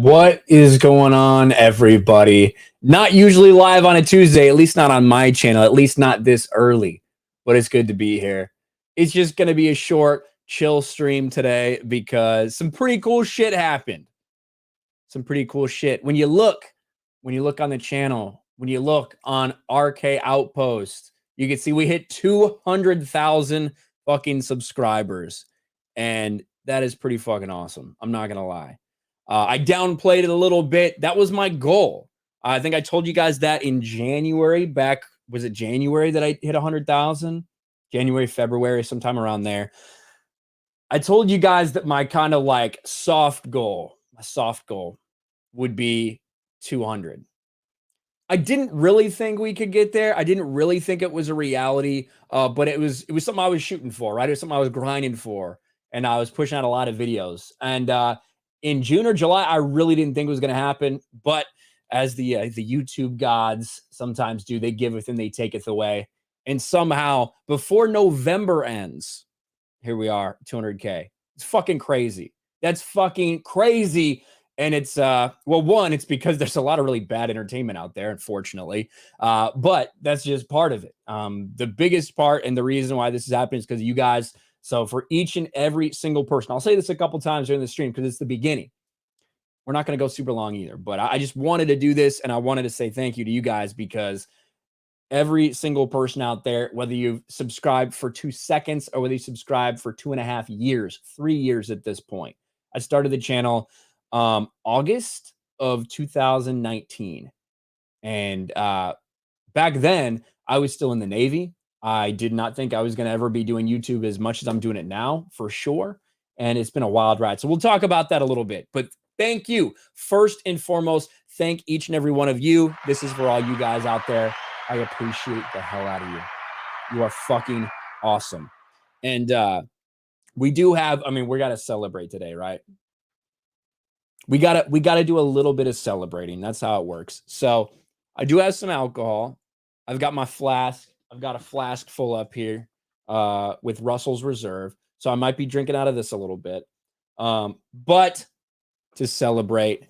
What is going on, everybody? Not usually live on a Tuesday, at least not on my channel, at least not this early, but it's good to be here. It's just going to be a short, chill stream today because some pretty cool shit happened. Some pretty cool shit. When you look on the channel, when you look on RK Outpost, you can see we hit 200,000 fucking subscribers. And that is pretty fucking awesome. I'm not going to lie. I downplayed it a little bit. That was my goal. I think I told you guys that in January. Was it January that I hit 100,000? January, February, sometime around there. I told you guys that my kind of like soft goal would be 200. I didn't really think we could get there. I didn't really think it was a reality, but it was something I was shooting for, right? It was something I was grinding for, and I was pushing out a lot of videos. And in June or July, I really didn't think it was going to happen. But as the YouTube gods sometimes do, they giveth and they taketh away. And somehow, before November ends, here we are, 200K. It's fucking crazy. That's fucking crazy. And it's, well, one, it's because there's a lot of really bad entertainment out there, unfortunately. But that's just part of it. The biggest part and the reason why this is happening is because you guys. So for each and every single person, I'll say this a couple times during the stream because it's the beginning. We're not going to go super long either, but I just wanted to do this and I wanted to say thank you to you guys because every single person out there, whether you've subscribed for 2 seconds or whether you subscribed for 2.5 years, 3 years at this point. I started the channel August of 2019. And back then, I was still in the Navy. I did not think I was going to ever be doing YouTube as much as I'm doing it now, for sure. And it's been a wild ride. So we'll talk about that a little bit. But thank you. First and foremost, thank each and every one of you. This is for all you guys out there. I appreciate the hell out of you. You are fucking awesome. And we do have, I mean, we got to celebrate today, right? We gotta do a little bit of celebrating. That's how it works. So I do have some alcohol. I've got my flask. I've got a flask full up here with Russell's Reserve. So I might be drinking out of this a little bit. But to celebrate,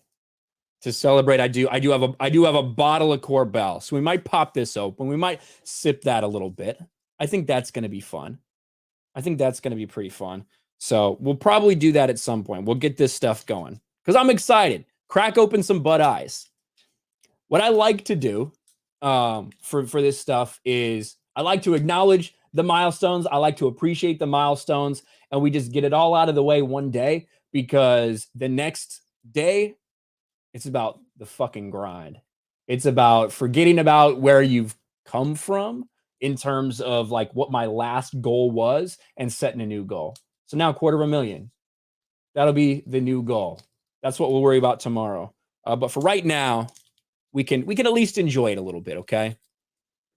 I do have a bottle of Corbel. So we might pop this open. We might sip that a little bit. I think that's gonna be fun. I think that's gonna be pretty fun. So we'll probably do that at some point. We'll get this stuff going. Because I'm excited. Crack open some Bud Ice. What I like to do for this stuff is I like to acknowledge the milestones. I like to appreciate the milestones. And we just get it all out of the way one day. Because the next day, it's about the fucking grind. It's about forgetting about where you've come from in terms of like what my last goal was and setting a new goal. So now 250,000. That'll be the new goal. That's what we'll worry about tomorrow. But for right now, we can at least enjoy it a little bit, okay?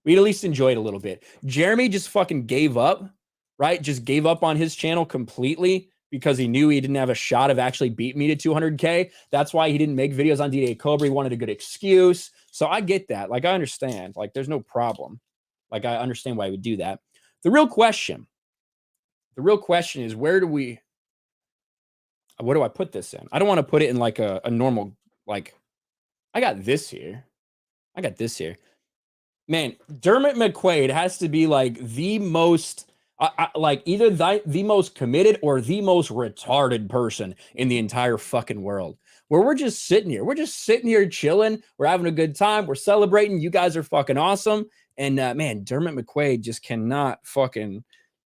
We can at least enjoy it a little bit. Jeremy just fucking gave up, right? Just gave up on his channel completely because he knew he didn't have a shot of actually beating me to 200K. That's why he didn't make videos on D-Day Cobra. He wanted a good excuse. So I get that. Like, I understand. Like, there's no problem. Like, I understand why he would do that. The real question is, where do I put this in? I don't want to put it in like a normal, like, I got this here. Man, Dermot McQuaid has to be like the most, like either the most committed or the most retarded person in the entire fucking world. Where we're just sitting here. We're just sitting here chilling. We're having a good time. We're celebrating. You guys are fucking awesome. And man, Dermot McQuaid just cannot fucking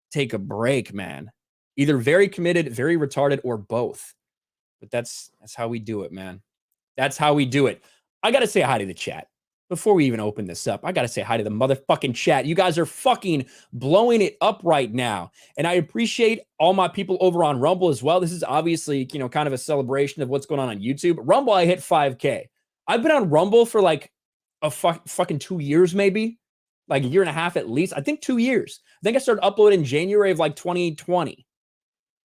take a break, man. Either very committed, very retarded, or both. But that's how we do it, man. That's how we do it. I got to say hi to the chat. Before we even open this up, I got to say hi to the motherfucking chat. You guys are fucking blowing it up right now. And I appreciate all my people over on Rumble as well. This is obviously, you know, kind of a celebration of what's going on YouTube. Rumble, I hit 5K. I've been on Rumble for like a fucking 2 years, maybe. Like a year and a half at least. I think 2 years. I think I started uploading in January of like 2020.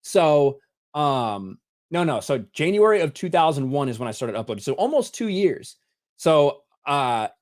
So, no. So January of 2001 is when I started uploading. So almost 2 years. So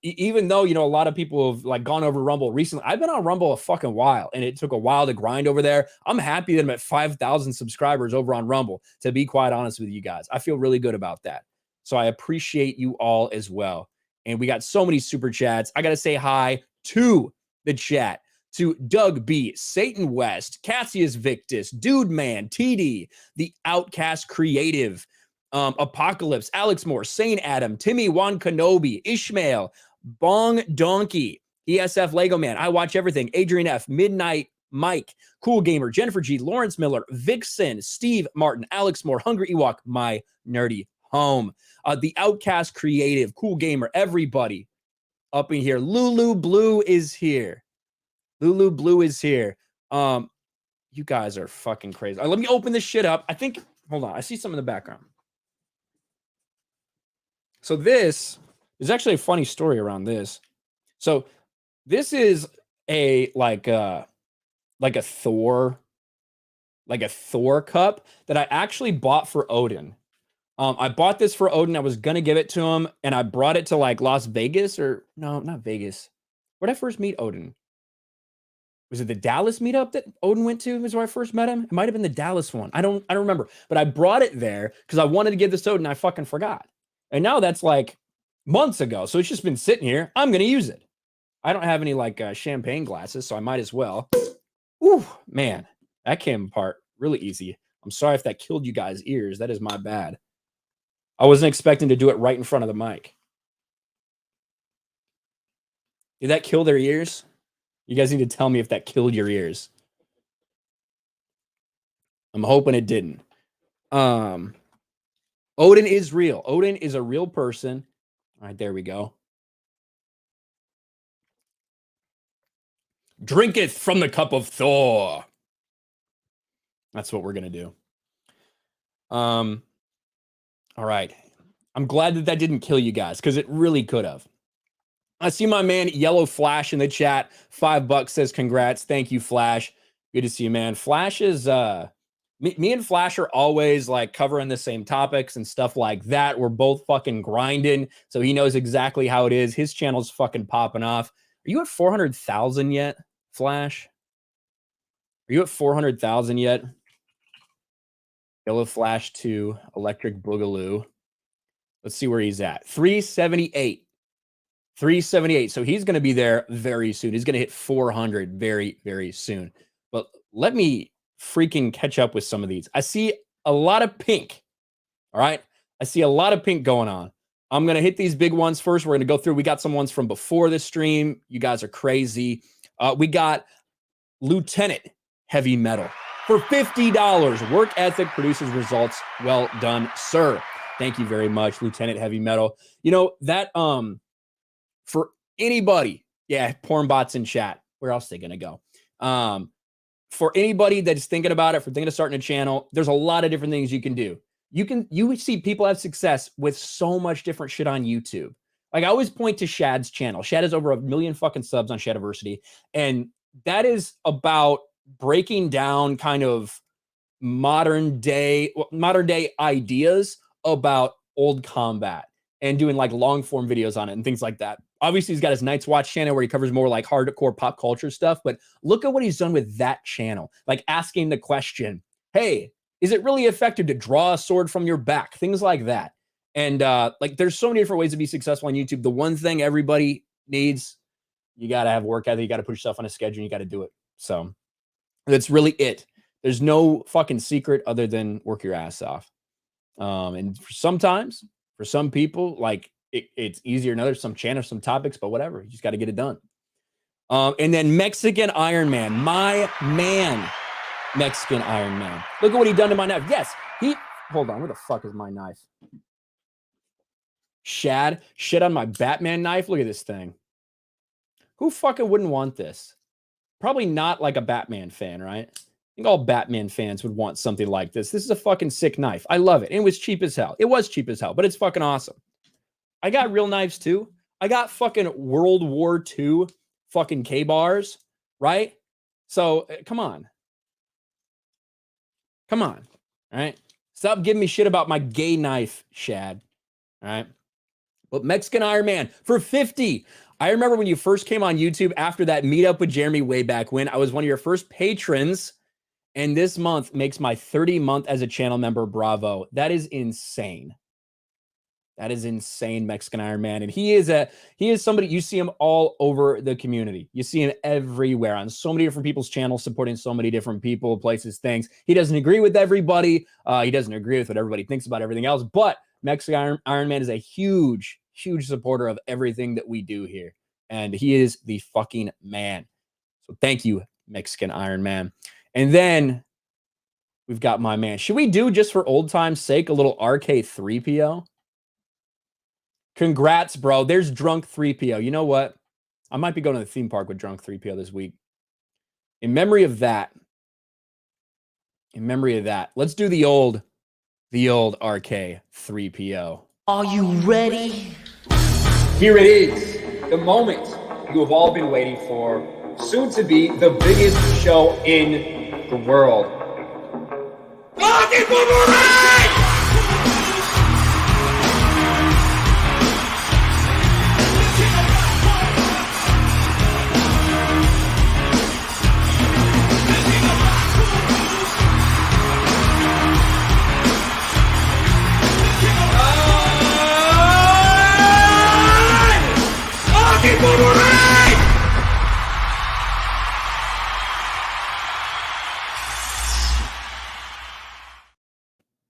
even though, you know, a lot of people have like gone over Rumble recently, I've been on Rumble a fucking while and it took a while to grind over there. I'm happy that I'm at 5,000 subscribers over on Rumble, to be quite honest with you guys. I feel really good about that. So I appreciate you all as well. And we got so many super chats. I got to say hi to the chat, to Doug B, Satan West, Cassius Victus, Dude Man, TD, the Outcast Creative, Apocalypse, Alex Moore, Saint Adam, Timmy Wan Kenobi, Ishmael, Bong Donkey, ESF Lego Man, I Watch Everything, Adrian F, Midnight Mike, Cool Gamer, Jennifer G, Lawrence Miller, Vixen, Steve Martin, Alex Moore, Hungry Ewok, My Nerdy Home, the Outcast Creative, Cool Gamer, everybody up in here. Lulu Blue is here. Lulu Blue is here. You guys are fucking crazy. Let me open this shit up. I think, hold on, I see some in the background. So this is actually a funny story around this. So this is a like a Thor cup that I actually bought for Odin. I bought this for Odin. I was gonna give it to him, and I brought it to like Las Vegas, or no, not Vegas. Where did I first meet Odin? Was it the Dallas meetup that Odin went to? Was where I first met him? It might have been the Dallas one. I don't remember. But I brought it there because I wanted to give this to Odin. I fucking forgot. And now that's like months ago. So it's just been sitting here. I'm gonna use it. I don't have any like champagne glasses, so I might as well. Ooh, man, that came apart really easy. I'm sorry if that killed you guys' ears. That is my bad. I wasn't expecting to do it right in front of the mic. Did that kill their ears? You guys need to tell me if that killed your ears. I'm hoping it didn't. Odin is real. Odin is a real person. All right, there we go. Drinketh from the cup of Thor. That's what we're going to do. All right. I'm glad that didn't kill you guys, because it really could have. I see my man Yellow Flash in the chat. $5 says congrats. Thank you, Flash. Good to see you, man. Flash is me and Flash are always like covering the same topics and stuff like that. We're both fucking grinding, so he knows exactly how it is. His channel's fucking popping off. Are you at 400,000 yet, Flash? Are you at 400,000 yet? Yellow Flash 2, Electric Boogaloo. Let's see where he's at. 378. 378. So he's going to be there very soon. He's going to hit 400 very, very soon. But let me freaking catch up with some of these. I see a lot of pink. All right. I see a lot of pink going on. I'm going to hit these big ones first. We're going to go through. We got some ones from before the stream. You guys are crazy. We got Lieutenant Heavy Metal for $50. Work ethic produces results. Well done, sir. Thank you very much, Lieutenant Heavy Metal. You know, that, for anybody, yeah, porn bots in chat. Where else are they going to go? For anybody that's thinking about it, for thinking of starting a channel, there's a lot of different things you can do. You see people have success with so much different shit on YouTube. Like I always point to Shad's channel. Shad has over 1 million fucking subs on Shadiversity. And that is about breaking down kind of modern day ideas about old combat and doing like long form videos on it and things like that. Obviously, he's got his Night's Watch channel where he covers more like hardcore pop culture stuff. But look at what he's done with that channel, like asking the question, hey, is it really effective to draw a sword from your back? Things like that. And like there's so many different ways to be successful on YouTube. The one thing everybody needs, you got to have work ethic. You got to put yourself on a schedule. And you got to do it. So that's really it. There's no fucking secret other than work your ass off. And sometimes for some people, like it's easier than others, some channels, some topics, but whatever, you just got to get it done. And then Mexican Iron Man, my man, Mexican Iron Man. Look at what he done to my knife. Yes, hold on, where the fuck is my knife? Shad, shit on my Batman knife. Look at this thing. Who fucking wouldn't want this? Probably not like a Batman fan, right? I think all Batman fans would want something like this. This is a fucking sick knife. I love it. It was cheap as hell. It was cheap as hell, but it's fucking awesome. I got real knives too. I got fucking World War II fucking K-bars, right? So come on. Come on. All right. Stop giving me shit about my gay knife, Shad. All right. But Mexican Iron Man for 50. I remember when you first came on YouTube after that meetup with Jeremy way back when. I was one of your first patrons. And this month makes my 30 month as a channel member. Bravo. That is insane. That is insane, Mexican Iron Man. And he is somebody, you see him all over the community. You see him everywhere on so many different people's channels, supporting so many different people, places, things. He doesn't agree with everybody. He doesn't agree with what everybody thinks about everything else. But Mexican Iron Man is a huge, huge supporter of everything that we do here. And he is the fucking man. So thank you, Mexican Iron Man. And then we've got my man. Should we do, just for old time's sake, a little RK3PO? Congrats, bro. There's Drunk 3PO. You know what? I might be going to the theme park with Drunk 3PO this week. In memory of that, let's do the old RK 3PO. Are you ready? Here it is, the moment you have all been waiting for. Soon to be the biggest show in the world.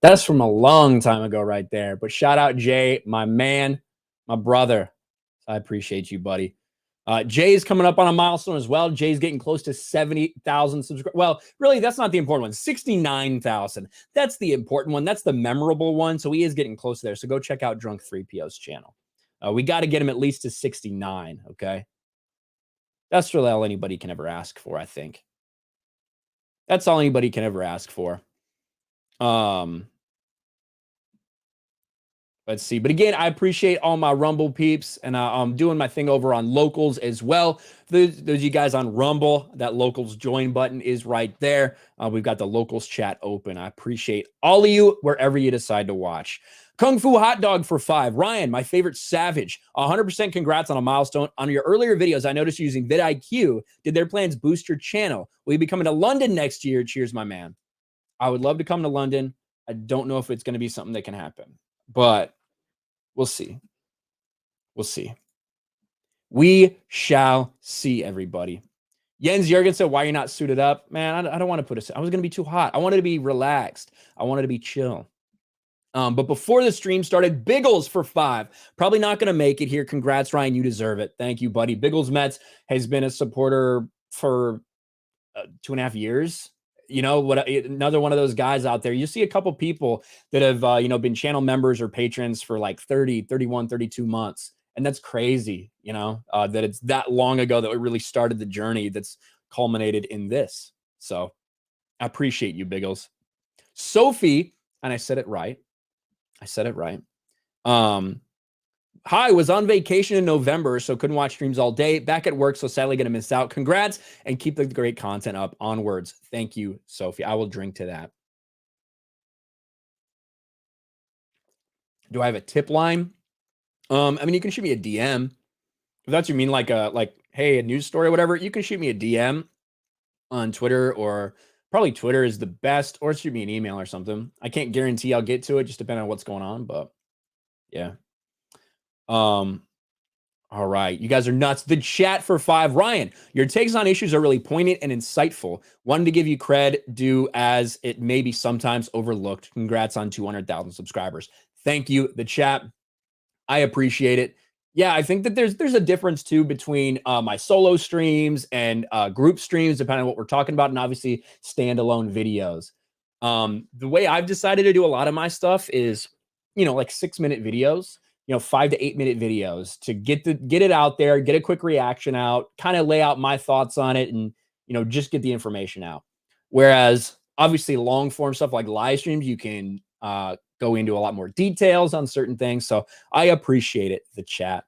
That's from a long time ago right there. But shout out Jay, my man, my brother. I appreciate you, buddy. Jay's coming up on a milestone as well. Jay's getting close to 70,000 subscribers. Well, really, that's not the important one. 69,000. That's the important one. That's the memorable one. So he is getting close there. So go check out Drunk 3PO's channel. We got to get him at least to 69, okay? That's really all anybody can ever ask for, I think. That's all anybody can ever ask for. Let's see. But again, I appreciate all my Rumble peeps, and I'm doing my thing over on Locals as well. Those of you guys on Rumble, that Locals join button is right there. We've got the Locals chat open. I appreciate all of you wherever you decide to watch. Kung Fu Hot Dog for 5. Ryan, my favorite savage. 100% congrats on a milestone. On your earlier videos, I noticed you using vidIQ. Did their plans boost your channel? Will you be coming to London next year? Cheers, my man. I would love to come to London. I don't know if it's going to be something that can happen, but we'll see. We'll see. We shall see, everybody. Jens Jurgen said, why are you not suited up? Man, I don't want to put a... I was going to be too hot. I wanted to be relaxed. I wanted to be chill. But before the stream started, Biggles for 5. Probably not going to make it here. Congrats, Ryan. You deserve it. Thank you, buddy. Biggles Mets has been a supporter for 2.5 years. You know, what? Another one of those guys out there. You see a couple people that have, been channel members or patrons for like 30, 31, 32 months. And that's crazy, that it's that long ago that we really started the journey that's culminated in this. So I appreciate you, Biggles. Sophie, and I said it right. Hi, was on vacation in November, so couldn't watch streams all day. Back at work, so sadly going to miss out. Congrats, and keep the great content up. Onwards. Thank you, Sophie. I will drink to that. Do I have a tip line? You can shoot me a DM. If that's what you mean, like, hey, a news story or whatever, you can shoot me a DM on Twitter, or probably Twitter is the best, or shoot me an email or something. I can't guarantee I'll get to it, just depending on what's going on, but yeah. All right, you guys are nuts. The chat for 5. Ryan, your takes on issues are really poignant and insightful. Wanted to give you cred due as it may be sometimes overlooked. Congrats on 200,000 subscribers. Thank you, the chat. I appreciate it. Yeah, I think that there's a difference too between my solo streams and group streams, depending on what we're talking about, and obviously standalone videos. The way I've decided to do a lot of my stuff is, like 6-minute videos. 5 to 8 minute videos to get it out there, get a quick reaction out, kind of lay out my thoughts on it, and just get the information out. Whereas obviously long form stuff like live streams, you can go into a lot more details on certain things. So I appreciate it, the chat.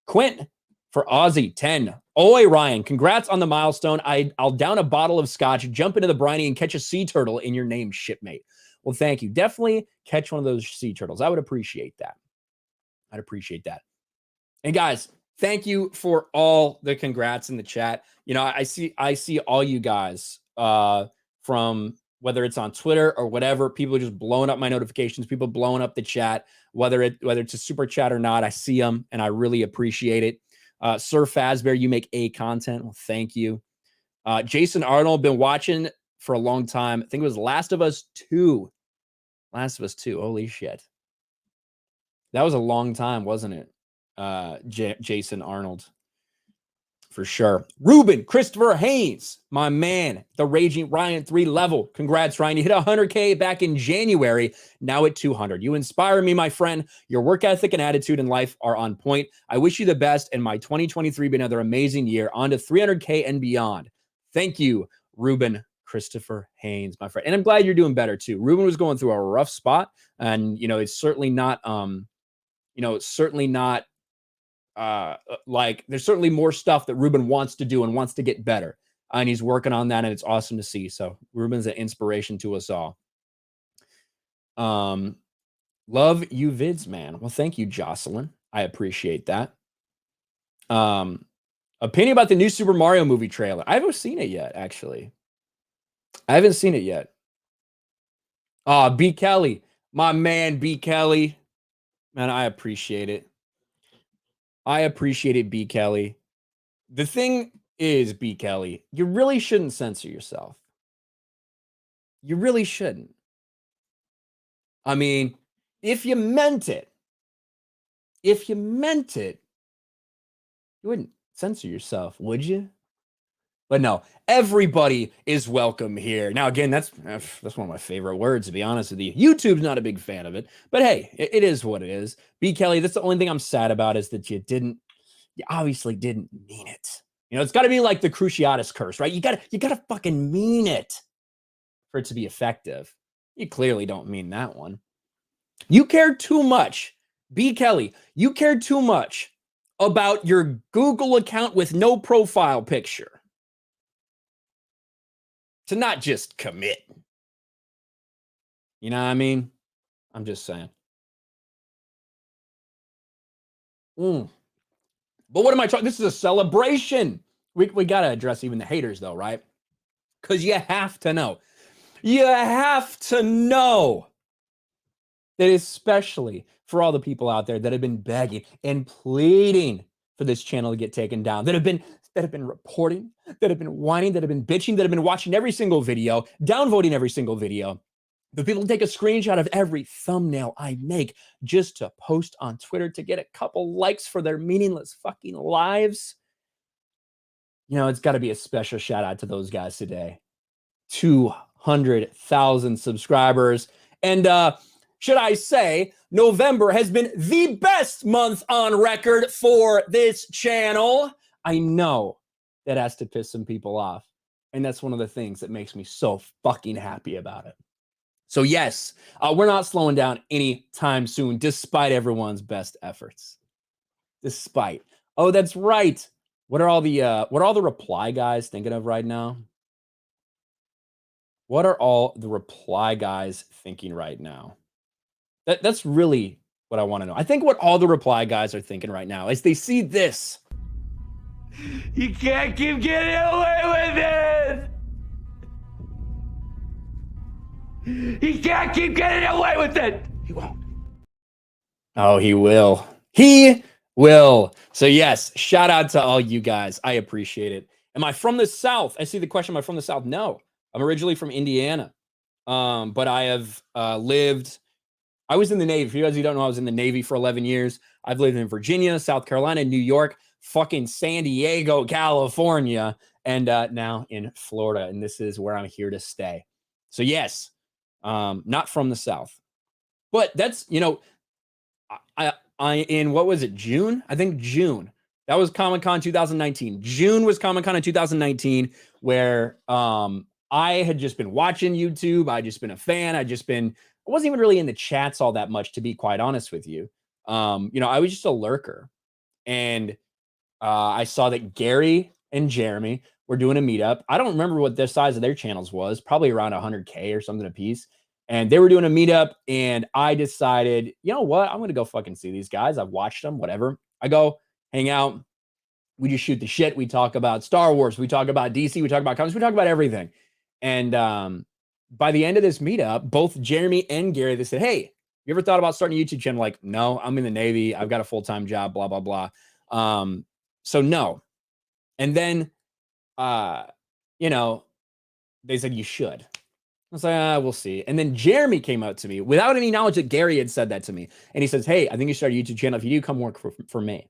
Quint for Aussie 10. Oi, Ryan, congrats on the milestone. I'll down a bottle of scotch, jump into the briny, and catch a sea turtle in your name, shipmate. Well, thank you. Definitely catch one of those sea turtles. I would appreciate that. I'd appreciate that. And guys, thank you for all the congrats in the chat. I see all you guys from whether it's on Twitter or whatever, people just blowing up my notifications, people blowing up the chat, whether it's a super chat or not. I see them and I really appreciate it. Sir Fazbear, you make A content. Well, thank you. Jason Arnold, been watching for a long time. I think it was Last of Us 2. Last of Us 2. Holy shit. That was a long time, wasn't it? Jason Arnold. For sure. Ruben Christopher Haynes, my man, the Raging Ryan 3 level. Congrats, Ryan. You hit 100K back in January, now at 200. You inspire me, my friend. Your work ethic and attitude in life are on point. I wish you the best, and my 2023 be another amazing year, on to 300K and beyond. Thank you, Ruben Christopher Haynes, my friend. And I'm glad you're doing better, too. Ruben was going through a rough spot, and, it's certainly not, like there's certainly more stuff that Ruben wants to do and wants to get better. And he's working on that, and it's awesome to see. So Ruben's an inspiration to us all. Love you vids, man. Well, thank you, Jocelyn. I appreciate that. Opinion about the new Super Mario movie trailer. I haven't seen it yet, actually. I haven't seen it yet. B. Kelly, my man, B. Kelly. Man, I appreciate it. I appreciate it, B. Kelly. The thing is, B. Kelly, you really shouldn't censor yourself. You really shouldn't. I mean, if you meant it, you wouldn't censor yourself, would you? But no, everybody is welcome here. Now, again, that's one of my favorite words, to be honest with you. YouTube's not a big fan of it, but hey, it is what it is. B. Kelly, that's the only thing I'm sad about, is that you obviously didn't mean it. It's got to be like the Cruciatus curse, right? You gotta fucking mean it for it to be effective. You clearly don't mean that one. You cared too much, B. Kelly. You cared too much about your Google account with no profile picture to not just commit. You know what I mean? I'm just saying. But what am I talking? This is a celebration. We got to address even the haters, though, right? Because you have to know. You have to know that, especially for all the people out there that have been begging and pleading for this channel to get taken down, that have been reporting, that have been whining, that have been bitching, that have been watching every single video, downvoting every single video. The people take a screenshot of every thumbnail I make just to post on Twitter to get a couple likes for their meaningless fucking lives. It's got to be a special shout out to those guys today. 200,000 subscribers. And should I say, November has been the best month on record for this channel. I know that has to piss some people off. And that's one of the things that makes me so fucking happy about it. So yes, we're not slowing down anytime soon, despite everyone's best efforts. Despite. Oh, that's right. What are all the reply guys thinking of right now? What are all the reply guys thinking right now? That's really what I want to know. I think what all the reply guys are thinking right now is they see this. You can't keep getting away with it. He can't keep getting away with it. He won't. Oh, he will. He will. So yes, shout out to all you guys. I appreciate it. Am I from the South? I see the question. Am I from the South? No, I'm originally from Indiana. But I have lived. I was in the Navy. For you guys who don't know, I was in the Navy for 11 years. I've lived in Virginia, South Carolina, New York, fucking San Diego, California, and now in Florida. And this is where I'm here to stay. So yes, not from the South, but that's, I in, what was it? June? I think June. That was Comic-Con 2019. June was Comic-Con in 2019, where I had just been watching YouTube. I'd just been a fan. I wasn't even really in the chats all that much, to be quite honest with you. I was just a lurker. And I saw that Gary and Jeremy were doing a meetup. I don't remember what the size of their channels was, probably around 100K or something a piece. And they were doing a meetup, and I decided, you know what? I'm going to go fucking see these guys. I've watched them, whatever. I go hang out. We just shoot the shit. We talk about Star Wars. We talk about DC. We talk about comics. We talk about everything. And by the end of this meetup, both Jeremy and Gary, they said, hey, You ever thought about starting a YouTube channel? Like, no, I'm in the Navy. I've got a full-time job, blah, blah, blah. So no. And then, you know, they said you should. I was like, we'll see. And then Jeremy came out to me without any knowledge that Gary had said that to me. And he says, hey, I think you start a YouTube channel. If you do, come work for me.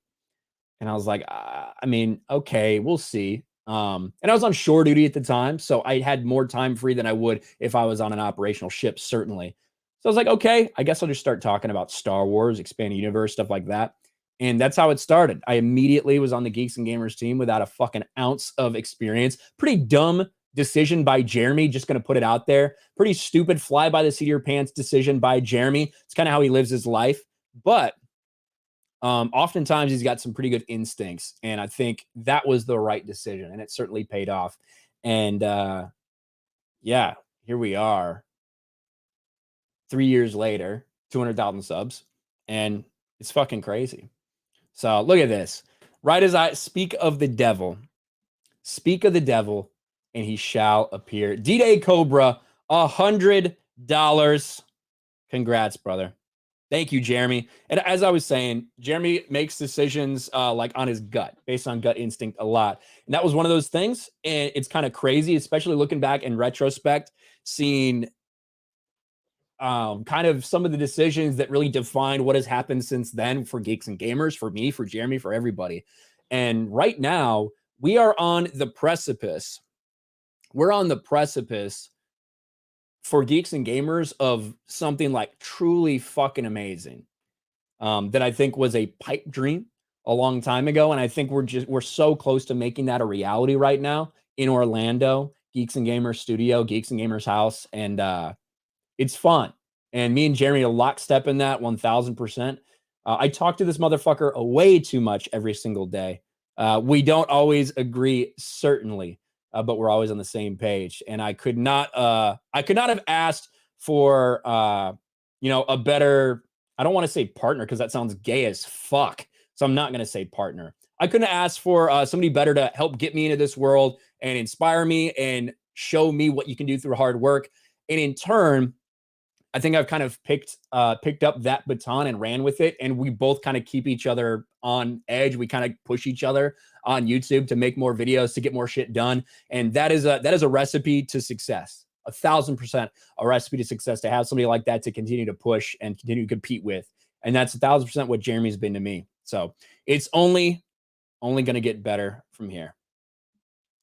And I was like, I mean, okay, we'll see. And I was on shore duty at the time, so I had more time free than I would if I was on an operational ship, certainly. So I was like, okay, I guess I'll just start talking about Star Wars, expanding universe, stuff like that. And that's how it started. I immediately was on the Geeks and Gamers team without a fucking ounce of experience. Pretty dumb decision by Jeremy, just going to put it out there. Pretty stupid fly by the seat of your pants decision by Jeremy. It's kind of how he lives his life. But oftentimes he's got some pretty good instincts, and I think that was the right decision, and it certainly paid off. And yeah, here we are 3 years later, 200,000 subs, and it's fucking crazy. So look at this. Right as I speak of the devil, and he shall appear. D-Day Cobra, $100. Congrats, brother. Thank you, Jeremy. And as I was saying, Jeremy makes decisions like on his gut, based on gut instinct a lot. And that was one of those things. And it's kind of crazy, especially looking back in retrospect, seeing kind of some of the decisions that really define what has happened since then for Geeks and Gamers, for me, for Jeremy, for everybody. And right now, we are on the precipice. We're on the precipice for Geeks and Gamers of something like truly fucking amazing that I think was a pipe dream a long time ago. And I think we're so close to making that a reality right now in Orlando, Geeks and Gamers studio, Geeks and Gamers house. And it's fun. And me and Jeremy are lockstep in that 1000%. I talk to this motherfucker way too much every single day. We don't always agree, certainly. But we're always on the same page. And I could not have asked for, a better, I don't want to say partner because that sounds gay as fuck. So I'm not going to say partner. I couldn't ask for somebody better to help get me into this world and inspire me and show me what you can do through hard work. And in turn, I think I've kind of picked up that baton and ran with it. And we both kind of keep each other on edge. We kind of push each other on YouTube to make more videos, to get more shit done. And that is a recipe to success. 1000% a recipe to success, to have somebody like that to continue to push and continue to compete with. And that's 1000% what Jeremy's been to me. So it's only going to get better from here.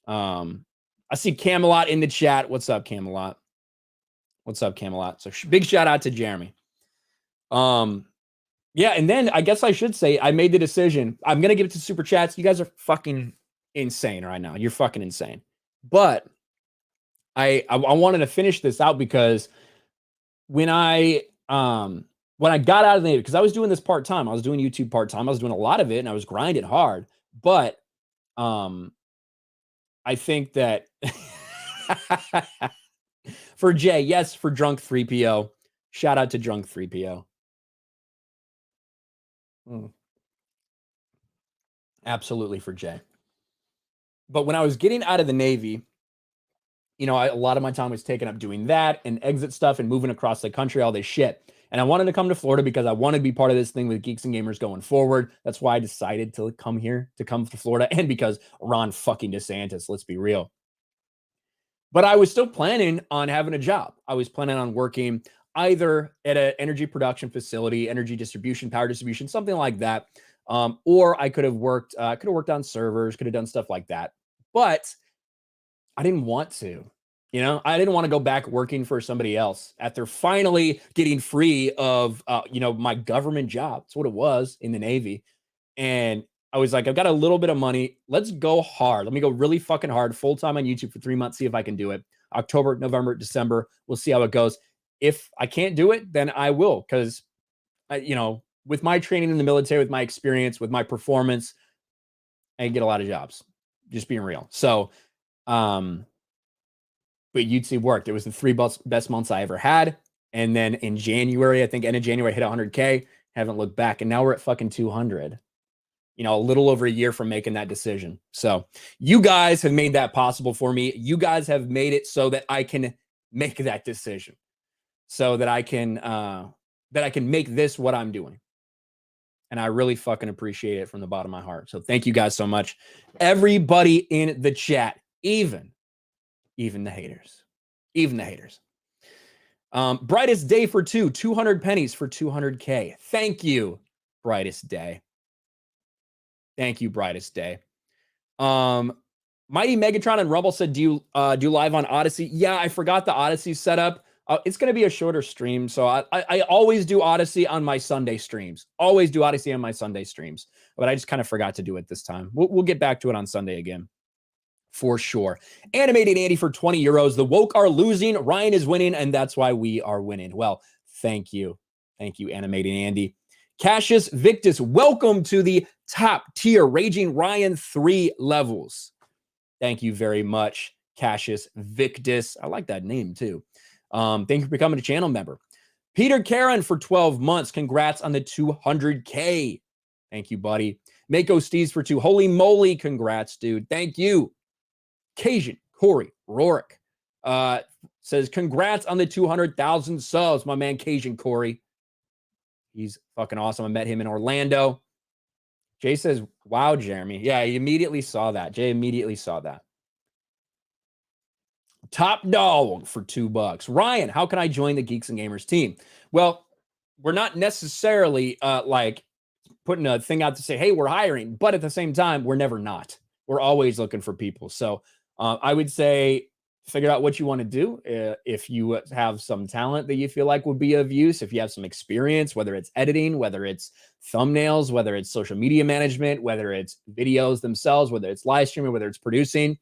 I see Camelot in the chat. What's up, Camelot? What's up, Camelot? So big shout out to Jeremy. Yeah, and then I guess I should say I made the decision. I'm going to give it to Super Chats. You guys are fucking insane right now. You're fucking insane. But I wanted to finish this out because when I got out of the Navy, because I was doing this part-time. I was doing YouTube part-time. I was doing a lot of it, and I was grinding hard. But I think that for Jay, yes, for Drunk 3PO. Shout out to Drunk 3PO. Absolutely for Jay. But when I was getting out of the Navy, a lot of my time was taken up doing that and exit stuff and moving across the country, all this shit. And I wanted to come to Florida because I wanted to be part of this thing with Geeks and Gamers going forward. That's why I decided to come to Florida, and because Ron fucking DeSantis, let's be real. But I was still planning on having a job. I was planning on working either at an energy production facility, energy distribution, power distribution, something like that. Or I could have worked on servers, could have done stuff like that. But I didn't want to, I didn't want to go back working for somebody else after finally getting free of, my government job. That's what it was in the Navy. And I was like, I've got a little bit of money. Let's go hard. Let me go really fucking hard, full-time on YouTube for 3 months, see if I can do it. October, November, December. We'll see how it goes. If I can't do it, then I will. Because, with my training in the military, with my experience, with my performance, I can get a lot of jobs. Just being real. So, but YouTube worked. It was the 3 best months I ever had. And then in January, I think end of January, I hit 100K. Haven't looked back. And now we're at fucking 200. A little over a year from making that decision. So you guys have made that possible for me. You guys have made it so that I can make that decision, so that I can that I can make this what I'm doing. And I really fucking appreciate it from the bottom of my heart. So thank you guys so much. Everybody in the chat, even the haters. Even the haters. Brightest Day for 200 pennies for 200K. Thank you, Brightest Day. Thank you, Brightest Day. Mighty Megatron and Rumble said, do you do live on Odyssey? Yeah, I forgot the Odyssey setup. It's going to be a shorter stream. So I always do Odyssey on my Sunday streams. Always do Odyssey on my Sunday streams. But I just kind of forgot to do it this time. We'll get back to it on Sunday again. For sure. Animated Andy for 20 euros. The woke are losing. Ryan is winning. And that's why we are winning. Well, thank you. Thank you, Animated Andy. Cassius Victus, welcome to the top tier Raging Ryan 3 levels. Thank you very much, Cassius Victus. I like that name too. Thank you for becoming a channel member. Peter Karen for 12 months. Congrats on the 200K. Thank you, buddy. Mako Steves for 2. Holy moly. Congrats, dude. Thank you. Cajun Corey Rourke says, congrats on the 200,000 subs, my man Cajun Corey. He's fucking awesome. I met him in Orlando. Jay says, wow, Jeremy. Yeah, he immediately saw that. Jay immediately saw that. Top dog for $2. Ryan, how can I join the Geeks and Gamers team? Well, we're not necessarily like putting a thing out to say, hey, we're hiring. But at the same time, we're never not. We're always looking for people. So I would say figure out what you want to do. If you have some talent that you feel like would be of use, if you have some experience, whether it's editing, whether it's thumbnails, whether it's social media management, whether it's videos themselves, whether it's live streaming, whether it's producing,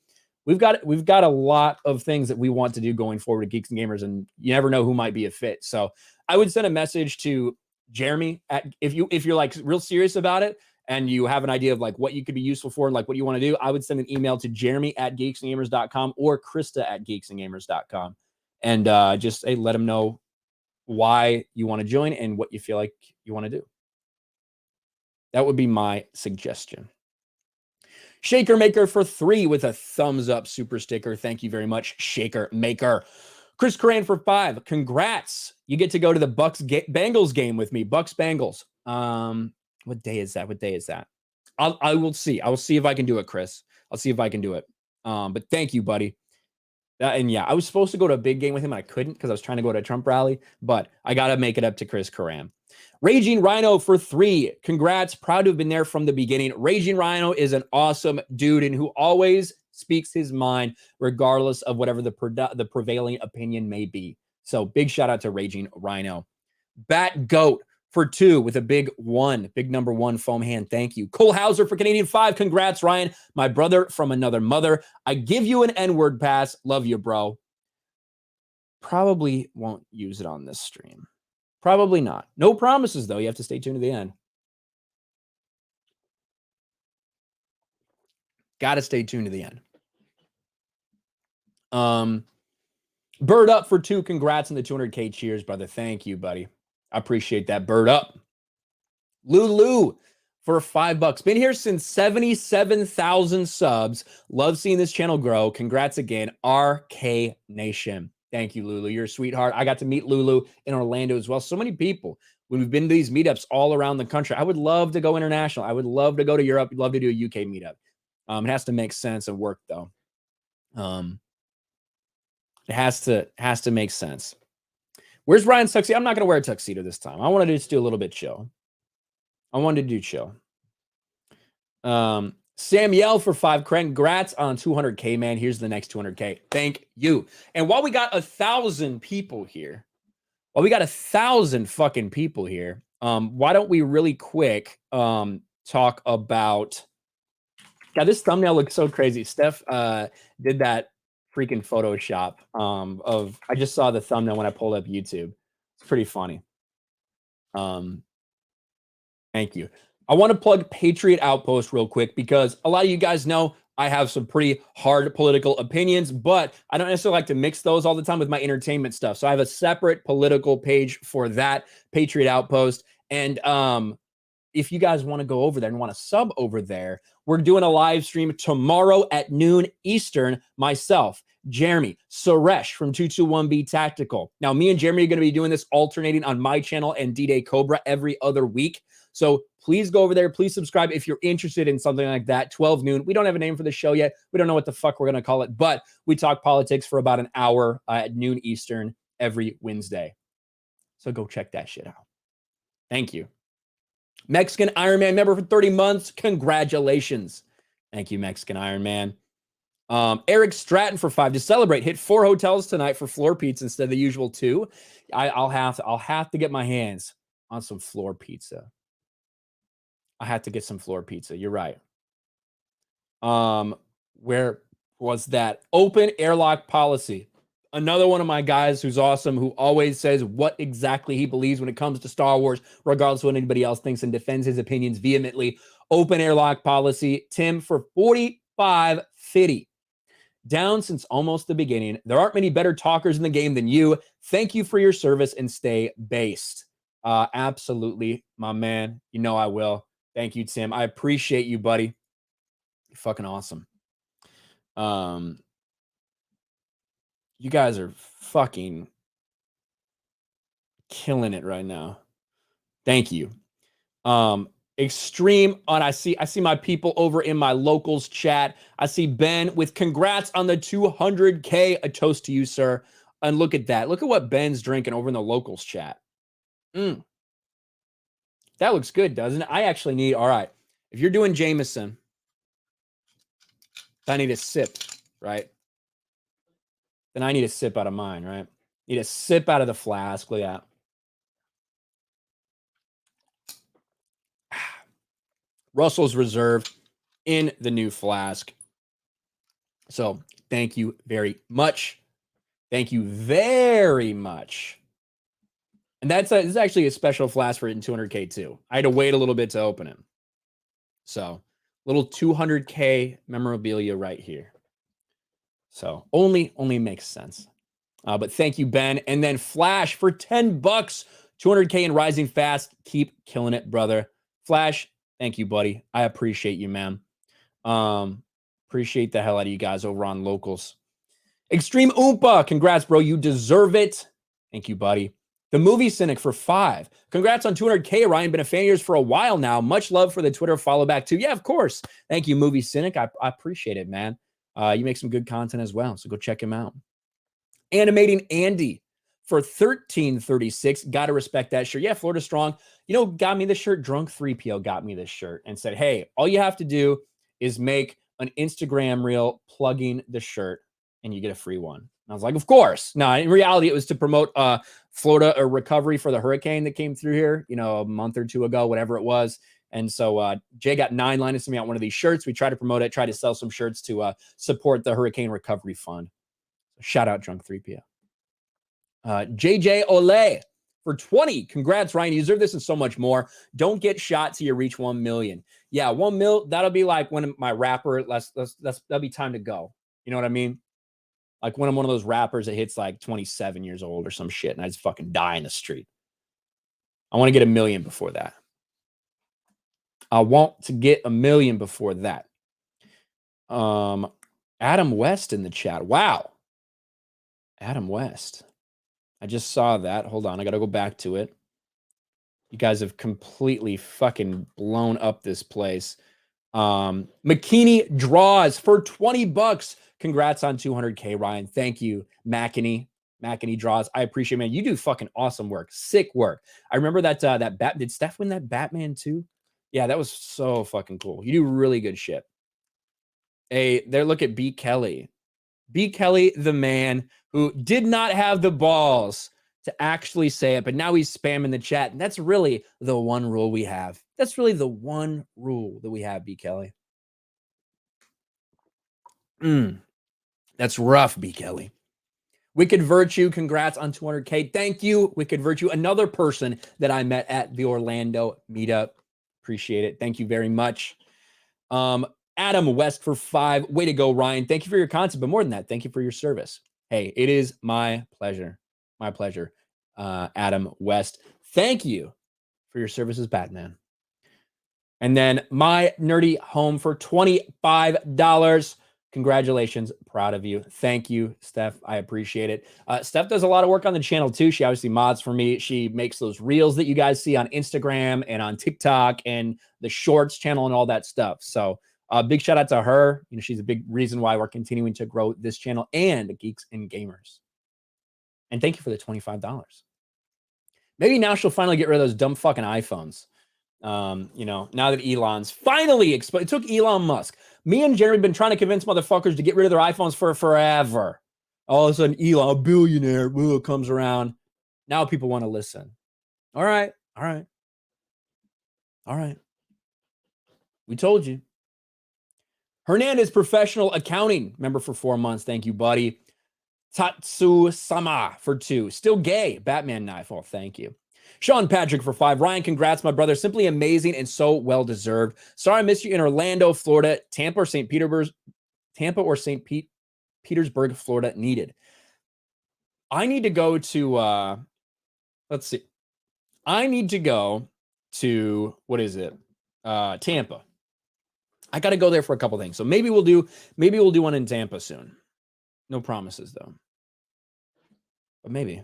we've got a lot of things that we want to do going forward at Geeks and Gamers, and you never know who might be a fit. So I would send a message to Jeremy if you're like real serious about it, and you have an idea of like what you could be useful for and like what you want to do, I would send an email to jeremy@geeksandgamers.com or krista@geeksandgamers.com. And just let them know why you want to join and what you feel like you want to do. That would be my suggestion. Shaker Maker for 3 with a thumbs up super sticker. Thank you very much, Shaker Maker. Chris Coran for 5. Congrats. You get to go to the Bucks-Bengals game with me. Bucks-Bengals. What day is that? I will see. I will see if I can do it, Chris. I'll see if I can do it. But thank you, buddy. And yeah, I was supposed to go to a big game with him. And I couldn't because I was trying to go to a Trump rally. But I got to make it up to Chris Coran. Raging Rhino for 3. Congrats. Proud to have been there from the beginning. Raging Rhino is an awesome dude and who always speaks his mind regardless of whatever the prevailing opinion may be. So big shout out to Raging Rhino. Bat Goat for 2 with a big number 1 foam hand. Thank you. Cole Hauser for Canadian 5. Congrats, Ryan. My brother from another mother. I give you an N-word pass. Love you, bro. Probably won't use it on this stream. Probably not. No promises, though. You have to stay tuned to the end. Got to stay tuned to the end. Bird Up for 2. Congrats on the 200K. Cheers, brother. Thank you, buddy. I appreciate that. Bird Up. Lulu for $5. Been here since 77,000 subs. Love seeing this channel grow. Congrats again, RK Nation. Thank you, Lulu. You're a sweetheart. I got to meet Lulu in Orlando as well. So many people. When we've been to these meetups all around the country, I would love to go international. I would love to go to Europe. I'd love to do a UK meetup. It has to make sense and work, though. It has to make sense. Where's Ryan's tuxedo? I'm not going to wear a tuxedo this time. I wanted to just do a little bit chill. I wanted to do chill. Samuel for 5. Congrats on 200K, man. Here's the next 200K. Thank you. And while we got 1,000 people here, while we got 1,000 fucking people here, why don't we really quick talk about... God, this thumbnail looks so crazy. Steph did that freaking Photoshop of... I just saw the thumbnail when I pulled up YouTube. It's pretty funny. Thank you. I want to plug Patriot Outpost real quick because a lot of you guys know I have some pretty hard political opinions, but I don't necessarily like to mix those all the time with my entertainment stuff. So I have a separate political page for that, Patriot Outpost. And if you guys want to go over there and want to sub over there, we're doing a live stream tomorrow at noon Eastern. Myself, Jeremy, Suresh from 221B Tactical. Now, me and Jeremy are going to be doing this alternating on my channel and D-Day Cobra every other week. So please go over there. Please subscribe if you're interested in something like that. 12 noon. We don't have a name for the show yet. We don't know what the fuck we're going to call it, but we talk politics for about an hour at noon Eastern every Wednesday. So go check that shit out. Thank you. Mexican Iron Man member for 30 months. Congratulations. Thank you, Mexican Iron Man. Eric Stratton for 5 to celebrate. Hit 4 hotels tonight for floor pizza instead of the usual 2. I'll have to get my hands on some floor pizza. I had to get some floor pizza. You're right. Where was that? Open airlock policy. Another one of my guys who's awesome, who always says what exactly he believes when it comes to Star Wars, regardless of what anybody else thinks, and defends his opinions vehemently. Open airlock policy. Tim for 45.50. Down since almost the beginning. There aren't many better talkers in the game than you. Thank you for your service and stay based. Absolutely, my man. You know I will. Thank you, Tim. I appreciate you, buddy. You're fucking awesome. You guys are fucking killing it right now. Thank you. Extreme on I see my people over in my locals chat. I see Ben with congrats on the 200K. A toast to you, sir. And look at that. Look at what Ben's drinking over in the locals chat. That looks good, doesn't it? I actually need, all right. If you're doing Jameson, I need a sip, right? Then I need a sip out of mine, right? Need a sip out of the flask. Look at that. Russell's Reserve in the new flask. So thank you very much. Thank you very much. And this is actually a special flask for it in 200K too. I had to wait a little bit to open it. So little 200K memorabilia right here. So only makes sense. But thank you, Ben. And then Flash for 10 bucks, 200K and rising fast. Keep killing it, brother. Flash, thank you, buddy. I appreciate you, man. Appreciate the hell out of you guys over on locals. Extreme Oompa, congrats, bro. You deserve it. Thank you, buddy. The Movie Cynic for 5. Congrats on 200K, Ryan. Been a fan of yours for a while now. Much love for the Twitter follow back too. Yeah, of course. Thank you, Movie Cynic. I appreciate it, man. You make some good content as well, so go check him out. Animating Andy for 1336. Gotta respect that shirt. Yeah, Florida Strong. You know, got me this shirt. Drunk 3PO got me this shirt and said, hey, all you have to do is make an Instagram reel plugging the shirt and you get a free one. And I was like, of course. No, in reality, it was to promote Florida a recovery for the hurricane that came through here, you know, a month or two ago, whatever it was. And so Jay got 9 liners to me on one of these shirts. We tried to promote it, tried to sell some shirts to support the Hurricane Recovery Fund. Shout out Drunk 3PO. JJ Ole for 20. Congrats, Ryan. You deserve this and so much more. Don't get shot till you reach 1 million. Yeah, 1 mil. That'll be like when my rapper, that'll be time to go. You know what I mean? Like when I'm one of those rappers that hits like 27 years old or some shit and I just fucking die in the street. I want to get 1 million before that. I want to get 1 million before that. Adam West in the chat. Wow. Adam West. I just saw that. Hold on. I got to go back to it. You guys have completely fucking blown up this place. McKinney Draws for 20 bucks. Congrats on 200K, Ryan. Thank you, McKinney. McKinney Draws. I appreciate it, man. You do fucking awesome work. Sick work. I remember that did Steph win that Batman too? Yeah, that was so fucking cool. You do really good shit. Hey, there, look at B. Kelly. B. Kelly, the man who did not have the balls to actually say it, but now he's spamming the chat. And that's really the one rule we have. That's really the one rule that we have, B. Kelly. That's rough, B. Kelly. Wicked Virtue, congrats on 200K. Thank you, Wicked Virtue. Another person that I met at the Orlando meetup. Appreciate it. Thank you very much. Adam West for 5. Way to go, Ryan. Thank you for your content, but more than that, thank you for your service. Hey, it is my pleasure. My pleasure. Adam West, thank you for your service as Batman. And then My Nerdy Home for $25. Congratulations. Proud of you. Thank you, Steph. I appreciate it. Steph does a lot of work on the channel too. She obviously mods for me. She makes those reels that you guys see on Instagram and on TikTok and the shorts channel and all that stuff. So big shout out to her. You know, she's a big reason why we're continuing to grow this channel and Geeks and Gamers. And thank you for the $25. Maybe now she'll finally get rid of those dumb fucking iPhones. You know, now that Elon's finally it took Elon Musk. Me and Jerry have been trying to convince motherfuckers to get rid of their iPhones for forever. All of a sudden, Elon, a billionaire, comes around. Now people want to listen. All right. We told you. Hernandez Professional Accounting, member for 4 months. Thank you, buddy. Tatsu-sama for 2. Still gay. Batman knife. Oh, thank you. Sean Patrick for 5. Ryan, congrats, my brother. Simply amazing and so well-deserved. Sorry I missed you in Orlando, Florida. Tampa or St. Petersburg, Florida needed. I need to go to, let's see. I need to go to, what is it? Tampa. I got to go there for a couple things. So maybe we'll do one in Tampa soon. No promises, though. But maybe.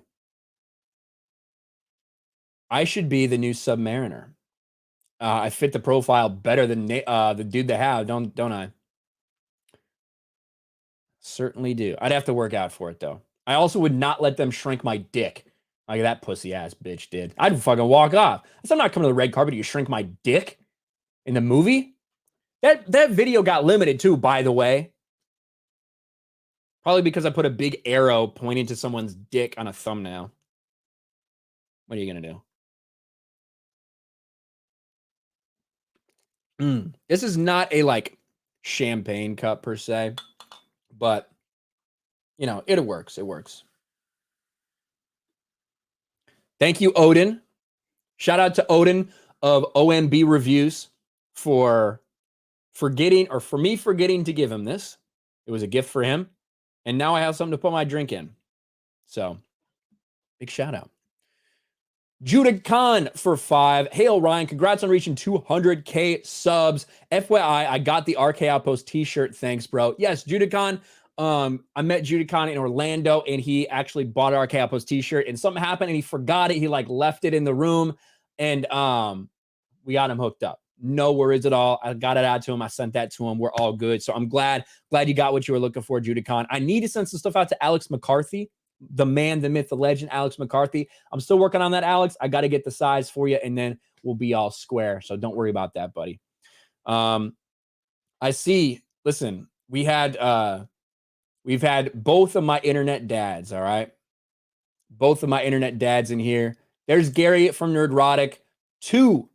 I should be the new Submariner. I fit the profile better than the dude they have, don't I? Certainly do. I'd have to work out for it, though. I also would not let them shrink my dick like that pussy ass bitch did. I'd fucking walk off. I'm not coming to the red carpet. You shrink my dick in the movie. That video got limited too, by the way. Probably because I put a big arrow pointing to someone's dick on a thumbnail. What are you gonna do? This is not a like champagne cup per se, but you know, it works. It works. Thank you, Odin. Shout out to Odin of OMB Reviews for me forgetting to give him this. It was a gift for him. And now I have something to put my drink in. So, big shout out. Judah Khan for 5. Hail, Ryan. Congrats on reaching 200K subs. FYI, I got the RK Outpost t-shirt. Thanks, bro. Yes, Judah Khan. I met Judah Khan in Orlando, and he actually bought an RK Outpost t-shirt, and something happened, and he forgot it. He, like, left it in the room, and we got him hooked up. No worries at all. I got it out to him. I sent that to him. We're all good. So I'm glad you got what you were looking for, Judah Khan. I need to send some stuff out to Alex McCarthy, the man, the myth, the legend, Alex McCarthy. I'm still working on that, Alex. I got to get the size for you, and then we'll be all square. So don't worry about that, buddy. I see. Listen, we've had both of my internet dads, all right? Both of my internet dads in here. There's Gary from Nerdrotic. $200.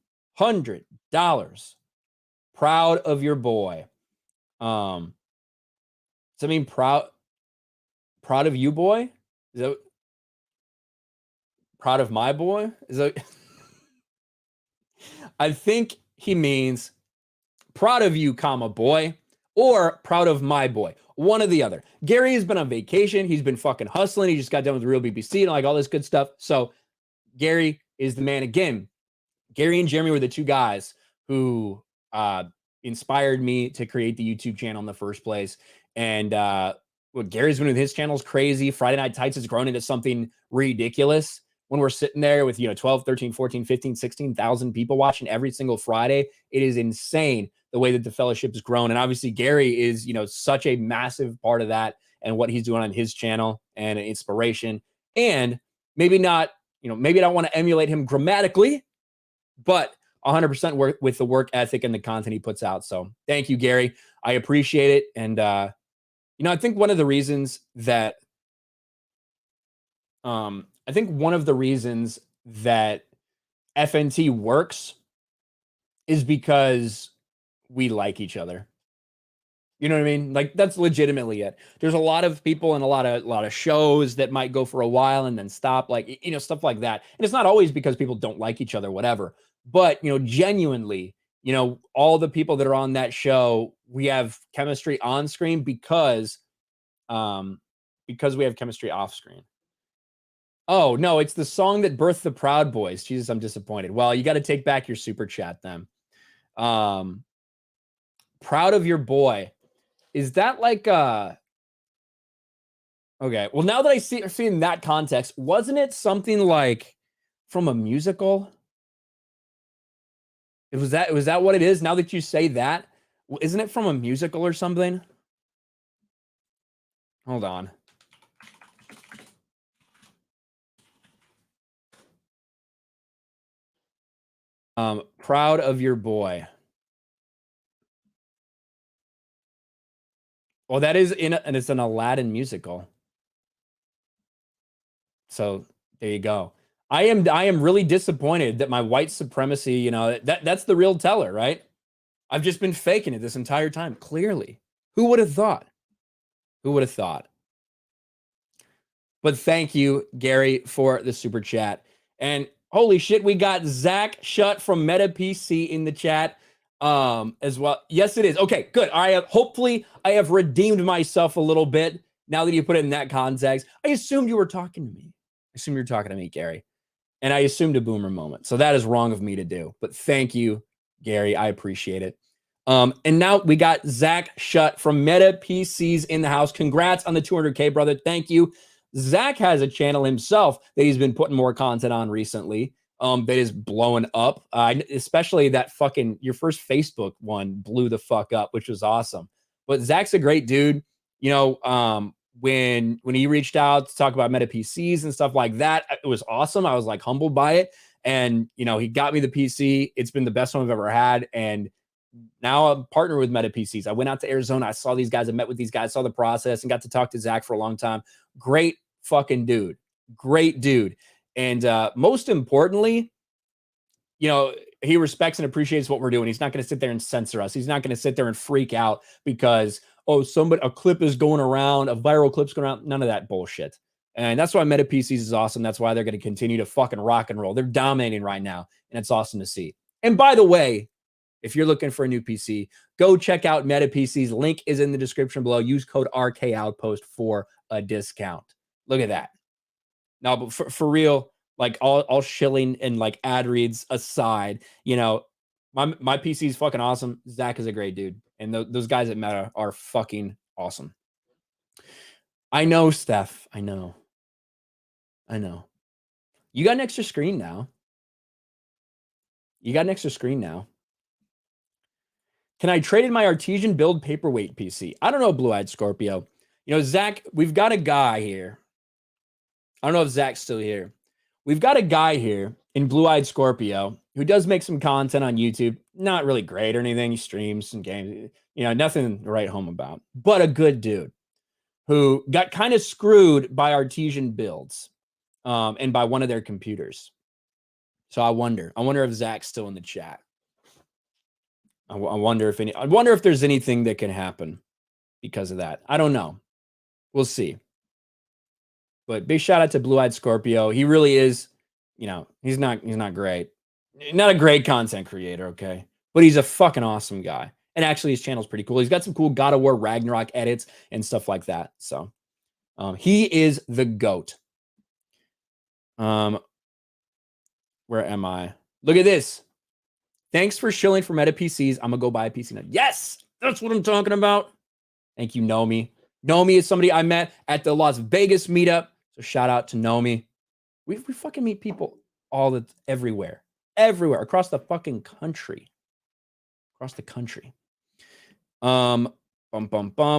Proud of your boy. Does that mean proud of you, boy? Is that proud of my boy? Is that I think he means proud of you, comma, boy, or proud of my boy. One or the other. Gary has been on vacation. He's been fucking hustling. He just got done with the Real BBC and like all this good stuff. So Gary is the man again. Gary and Jeremy were the two guys who inspired me to create the YouTube channel in the first place. And what Gary's been with his channel is crazy. Friday Night Tights has grown into something ridiculous. When we're sitting there with, 12, 13, 14, 15, 16,000 people watching every single Friday, it is insane the way that the fellowship has grown. And obviously Gary is, such a massive part of that and what he's doing on his channel and an inspiration. And maybe not, maybe I don't want to emulate him grammatically, but 100% work with the work ethic and the content he puts out. So thank you, Gary. I appreciate it. And, I think one of the reasons that FNT works is because we like each other. You know what I mean? Like, that's legitimately it. There's a lot of people and a lot of shows that might go for a while and then stop, like, stuff like that. And it's not always because people don't like each other, whatever. But, genuinely, all the people that are on that show, we have chemistry on screen because we have chemistry off screen. Oh, no, it's the song that birthed the Proud Boys. Jesus, I'm disappointed. Well, you got to take back your super chat then. Proud of your boy. Is that like okay? Well, now that I see in that context, wasn't it something like from a musical? Was that what it is? Now that you say that, isn't it from a musical or something? Hold on. Proud of your boy. Well, that is and it's an Aladdin musical. So there you go. I am really disappointed that my white supremacy, you know, that's the real teller, right? I've just been faking it this entire time. Clearly. Who would have thought? Who would have thought? But thank you, Gary, for the super chat. And holy shit, we got Zach Shut from Meta PC in the chat as well. Yes, it is. Okay, good. Hopefully I have redeemed myself a little bit now that you put it in that context. I assumed you were talking to me. I assumed you were talking to me, Gary. And I assumed a boomer moment. So that is wrong of me to do. But thank you, Gary. I appreciate it. And now we got Zach Shut from Meta PCs in the house. Congrats on the 200K, brother. Thank you. Zach has a channel himself that he's been putting more content on recently that is blowing up. Especially that fucking, your first Facebook one blew the fuck up, which was awesome. But Zach's a great dude. You know, when he reached out to talk about Meta PCs and stuff like that, it was awesome. I was like humbled by it. And, you know, he got me the PC. It's been the best one I've ever had. And now I'm partnered with Meta PCs. I went out to Arizona. I saw these guys. I met with these guys, saw the process, and got to talk to Zach for a long time. Great fucking dude. Great dude. And most importantly, you know, he respects and appreciates what we're doing. He's not going to sit there and censor us. He's not going to sit there and freak out because, oh, a clip is going around, a viral clip's going around. None of that bullshit. And that's why Meta PCs is awesome. That's why they're going to continue to fucking rock and roll. They're dominating right now, and it's awesome to see. And by the way, if you're looking for a new PC, go check out Meta PCs. Link is in the description below. Use code RK Outpost for a discount. Look at that. Now, but for real, like all shilling and like ad reads aside, you know, my PC is fucking awesome. Zach is a great dude. And those guys at Meta are fucking awesome. I know, Steph. I know. You got an extra screen now. Can I trade in my artesian build paperweight PC? I don't know, Blue-Eyed Scorpio. You know, Zach, we've got a guy here. I don't know if Zach's still here. We've got a guy here in Blue-Eyed Scorpio who does make some content on YouTube. Not really great or anything. He streams some games. You know, nothing to write home about. But a good dude who got kind of screwed by artesian builds and by one of their computers. So I wonder if Zach's still in the chat. I wonder if there's anything that can happen because of that. I don't know. We'll see. But big shout out to Blue-Eyed Scorpio. He really is, you know, he's not great. Not a great content creator, okay? But he's a fucking awesome guy. And actually his channel's pretty cool. He's got some cool God of War Ragnarok edits and stuff like that. So he is the GOAT. Where am I? Look at this. Thanks for shilling for Meta PCs. I'm going to go buy a PC now. Yes, that's what I'm talking about. Thank you, Nomi. Nomi is somebody I met at the Las Vegas meetup. So shout out to Nomi. We fucking meet people everywhere, across the fucking country. Bum.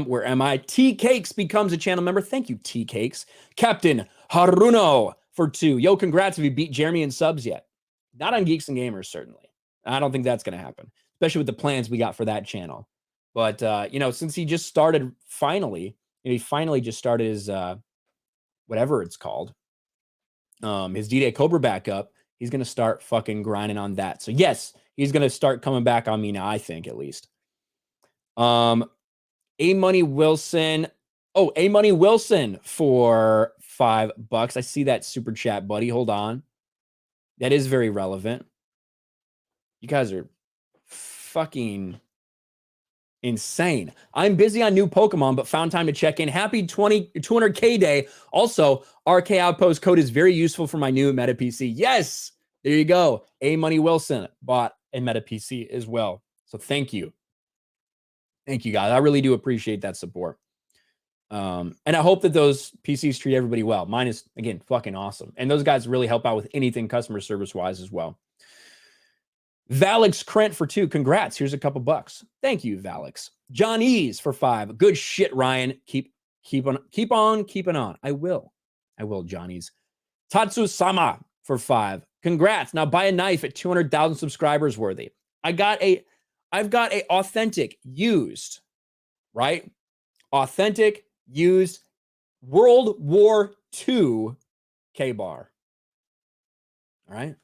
Where am I? T Cakes becomes a channel member. Thank you, T Cakes. Captain Haruno for 2. Yo, congrats if you beat Jeremy in subs yet. Not on Geeks and Gamers, certainly. I don't think that's going to happen, especially with the plans we got for that channel. But, you know, since he just started he finally just started his, whatever it's called, his D-Day Cobra backup, he's going to start fucking grinding on that. So, yes, he's going to start coming back on me now, I think, at least. A-Money Wilson. Oh, A-Money Wilson for $5. I see that super chat, buddy. Hold on. That is very relevant. You guys are fucking insane. I'm busy on new Pokemon, but found time to check in. Happy 200K day. Also, RK Outpost code is very useful for my new Meta PC. Yes, there you go. A-Money Wilson bought a Meta PC as well. So thank you. Thank you, guys. I really do appreciate that support. And I hope that those PCs treat everybody well. Mine is, again, fucking awesome. And those guys really help out with anything customer service-wise as well. Valix Krent for 2. Congrats. Here's a couple bucks. Thank you, Valix. John Ease for 5. Good shit, Ryan. Keep on keeping on. I will, Johnny's. Tatsu-sama for 5. Congrats. Now buy a knife at 200,000 subscribers worthy. I've got a authentic used, right? Authentic used World War II K-bar. All right.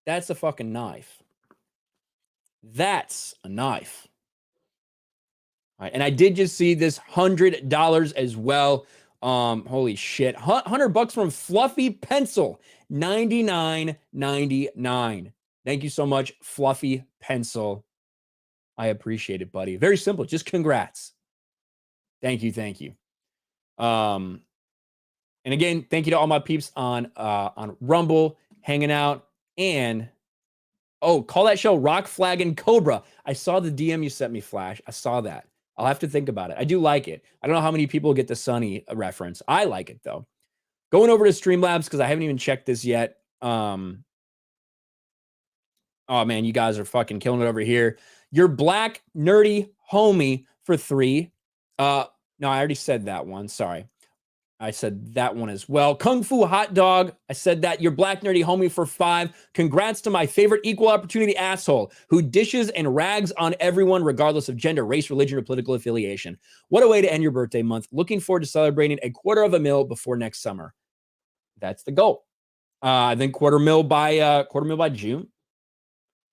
That's a fucking knife. That's a knife. All right. And I did just see this $100 as well. Holy shit. $100 from Fluffy Pencil. $99.99. Thank you so much, Fluffy Pencil. I appreciate it, buddy. Very simple. Just congrats. Thank you. Thank you. And again, thank you to all my peeps on Rumble, hanging out, and call that show Rock Flag and Cobra. I saw the DM you sent me, Flash. I saw that. I'll have to think about it. I do like it. I don't know how many people get the Sunny reference. I like it though. Going over to Streamlabs because I haven't even checked this yet. Oh man, you guys are fucking killing it over here. Your black nerdy homie for 3. No, I already said that one. Sorry. I said that one as well. Kung Fu Hot Dog. I said that. Your black nerdy homie for 5. Congrats to my favorite equal opportunity asshole who dishes and rags on everyone regardless of gender, race, religion, or political affiliation. What a way to end your birthday month. Looking forward to celebrating a $250,000 before next summer. That's the goal. I think $250,000 by June.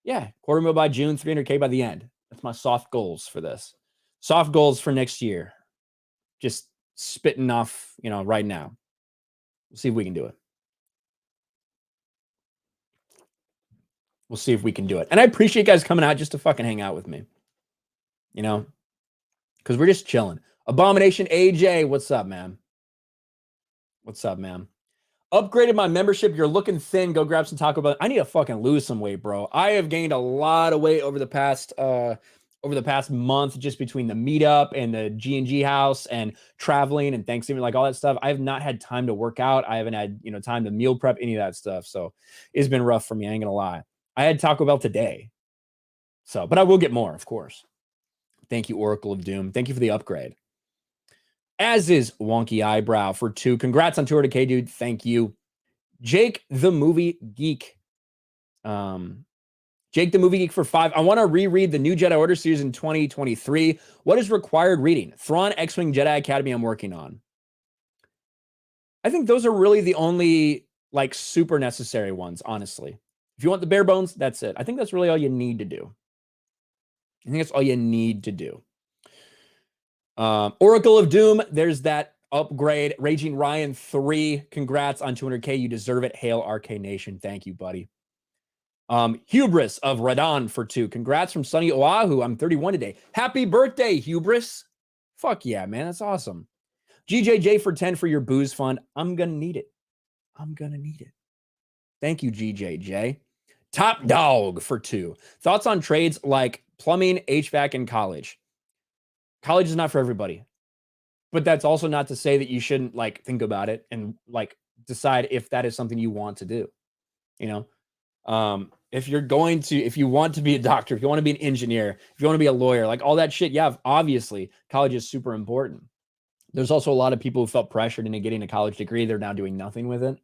Yeah, $250,000 by June, $300K by the end. That's my soft goals for this. Soft goals for next year. Just spitting off, right now. We'll see if we can do it. We'll see if we can do it. And I appreciate you guys coming out just to fucking hang out with me. Because we're just chilling. Abomination AJ, what's up, man? What's up, man? Upgraded my membership. You're looking thin. Go grab some Taco Bell. I need to fucking lose some weight, bro. I have gained a lot of weight over the past month, just between the meetup and the G&G house and traveling and Thanksgiving, like all that stuff. I have not had time to work out. I haven't had, time to meal prep, any of that stuff. So it's been rough for me. I ain't gonna lie. I had Taco Bell today. But I will get more, of course. Thank you, Oracle of Doom. Thank you for the upgrade. As is Wonky Eyebrow for 2. Congrats on 200K, dude. Thank you. Jake the Movie Geek. Jake the Movie Geek for 5. I want to reread the new Jedi Order series in 2023. What is required reading? Thrawn, X-Wing, Jedi Academy I'm working on. I think those are really the only super necessary ones, honestly. If you want the bare bones, that's it. I think that's really all you need to do. Oracle of Doom, there's that upgrade. Raging Ryan 3. Congrats on 200K. You deserve it. Hail RK Nation. Thank you, buddy. Hubris of Radon for 2. Congrats from Sunny Oahu. I'm 31 today. Happy birthday, Hubris. Fuck yeah, man. That's awesome. GJJ for 10 for your booze fund. I'm going to need it. Thank you, GJJ. Top Dog for 2. Thoughts on trades like plumbing, HVAC, and college. College is not for everybody. But that's also not to say that you shouldn't think about it and decide if that is something you want to do. If you want to be a doctor, if you want to be an engineer, if you want to be a lawyer, all that shit, yeah, obviously college is super important. There's also a lot of people who felt pressured into getting a college degree. They're now doing nothing with it.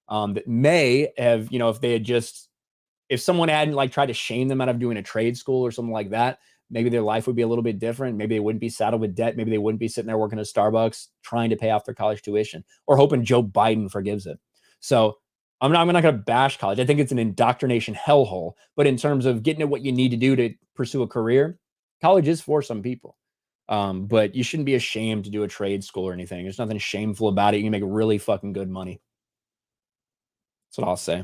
That may have, if someone hadn't tried to shame them out of doing a trade school or something like that, maybe their life would be a little bit different. Maybe they wouldn't be saddled with debt. Maybe they wouldn't be sitting there working at Starbucks trying to pay off their college tuition or hoping Joe Biden forgives it. So I'm not going to bash college. I think it's an indoctrination hellhole. But in terms of getting at what you need to do to pursue a career, college is for some people. But you shouldn't be ashamed to do a trade school or anything. There's nothing shameful about it. You can make really fucking good money. That's what I'll say.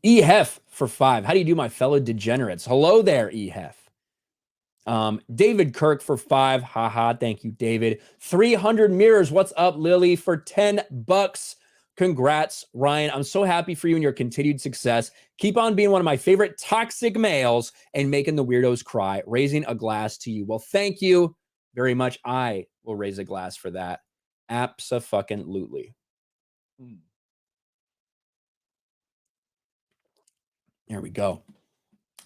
E-Hef for 5. How do you do, my fellow degenerates? Hello there, E-Hef. David Kirk for 5. Haha, thank you, David. 300 mirrors. What's up, Lily? For $10. Congrats, Ryan. I'm so happy for you and your continued success. Keep on being one of my favorite toxic males and making the weirdos cry. Raising a glass to you. Well, thank you very much. I will raise a glass for that. Abso-fucking-lutely. There we go.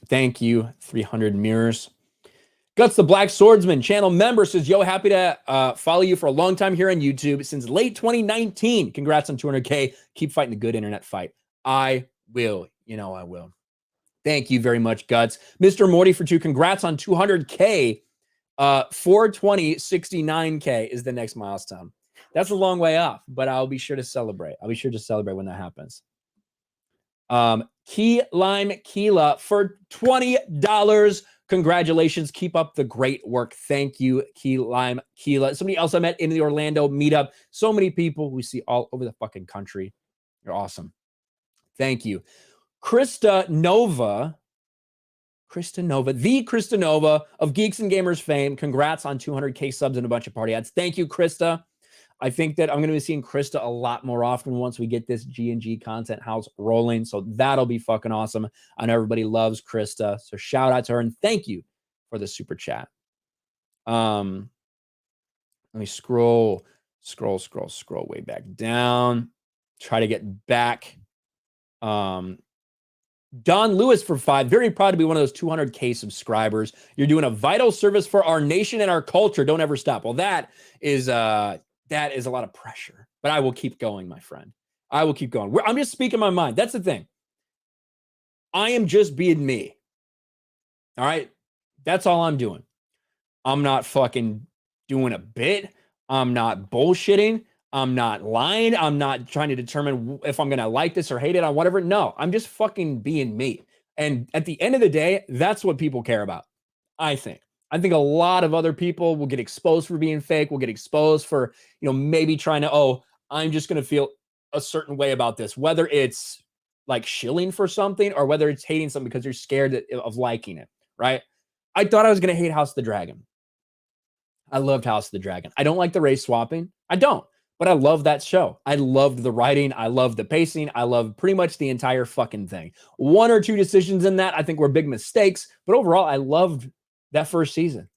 Thank you, 300 mirrors. Guts the Black Swordsman channel member says, yo, happy to follow you for a long time here on YouTube since late 2019. Congrats on 200K. Keep fighting the good internet fight. I will. You know I will. Thank you very much, Guts. Mr. Morty for 2. Congrats on 200K. 420, 69K is the next milestone. That's a long way off, but I'll be sure to celebrate. I'll be sure to celebrate when that happens. Key Lime Keela for $20. Congratulations. Keep up the great work. Thank you, Key Lime Keela. Somebody else I met in the Orlando meetup. So many people we see all over the fucking country. You're awesome. Thank you. Krista Nova, the Krista Nova of Geeks and Gamers fame. Congrats on 200K subs and a bunch of party ads. Thank you, Krista. I think that I'm going to be seeing Krista a lot more often once we get this G&G content house rolling. So that'll be fucking awesome. I know everybody loves Krista. So shout out to her and thank you for the super chat. Let me scroll way back down. Try to get back. Don Lewis for 5. Very proud to be one of those 200K subscribers. You're doing a vital service for our nation and our culture. Don't ever stop. Well, that is a lot of pressure, but I will keep going, my friend. I will keep going. I'm just speaking my mind. That's the thing. I am just being me. All right. That's all I'm doing. I'm not fucking doing a bit. I'm not bullshitting. I'm not lying. I'm not trying to determine if I'm going to like this or hate it or whatever. No, I'm just fucking being me. And at the end of the day, that's what people care about. I think a lot of other people will get exposed for being fake, will get exposed for, maybe trying to, I'm just going to feel a certain way about this, whether it's like shilling for something or whether it's hating something because you're scared of liking it, right? I thought I was going to hate House of the Dragon. I loved House of the Dragon. I don't like the race swapping. I don't, but I love that show. I loved the writing. I loved the pacing. I loved pretty much the entire fucking thing. 1 or 2 decisions in that I think were big mistakes, but overall I loved that first season.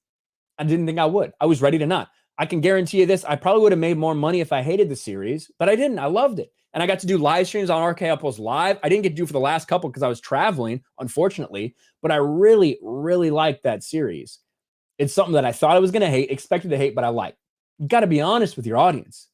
I didn't think I would. I was ready to not. I can guarantee you this. I probably would have made more money if I hated the series, but I didn't. I loved it. And I got to do live streams on RK Outpost Live. I didn't get to do for the last couple because I was traveling, unfortunately, but I really, really liked that series. It's something that I thought I was going to hate, expected to hate, but I like. You got to be honest with your audience.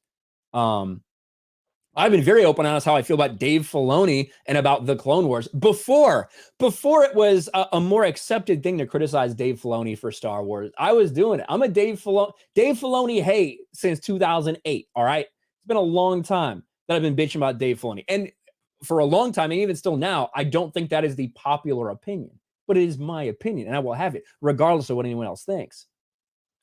I've been very open and honest how I feel about Dave Filoni and about the Clone Wars before it was a more accepted thing to criticize Dave Filoni for Star Wars. I was doing it. I'm a Dave Filoni hate since 2008. All right. It's been a long time that I've been bitching about Dave Filoni. And for a long time, and even still now, I don't think that is the popular opinion, but it is my opinion and I will have it regardless of what anyone else thinks.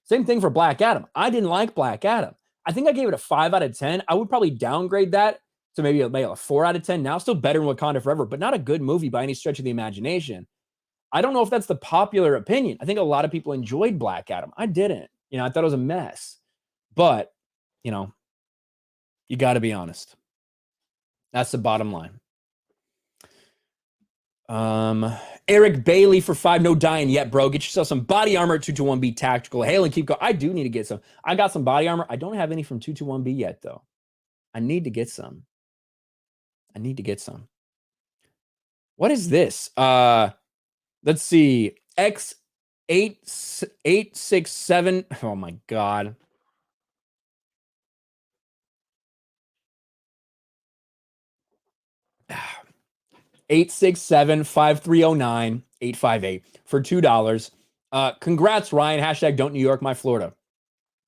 Same thing for Black Adam. I didn't like Black Adam. I think I gave it a 5 out of 10. I would probably downgrade that to maybe a 4 out of 10 now. Still better than Wakanda Forever, but not a good movie by any stretch of the imagination. I don't know if that's the popular opinion. I think a lot of people enjoyed Black Adam. I didn't. I thought it was a mess. But, you got to be honest. That's the bottom line. Eric Bailey for 5. No dying yet, bro. Get yourself some body armor at 221B Tactical. Hail and keep going. I do need to get some. I got some body armor. I don't have any from 221B yet, though. I need to get some. What is this? Let's see. X8867. Oh my God. $867-5309-858 for $2. Congrats, Ryan. Hashtag don't New York my Florida.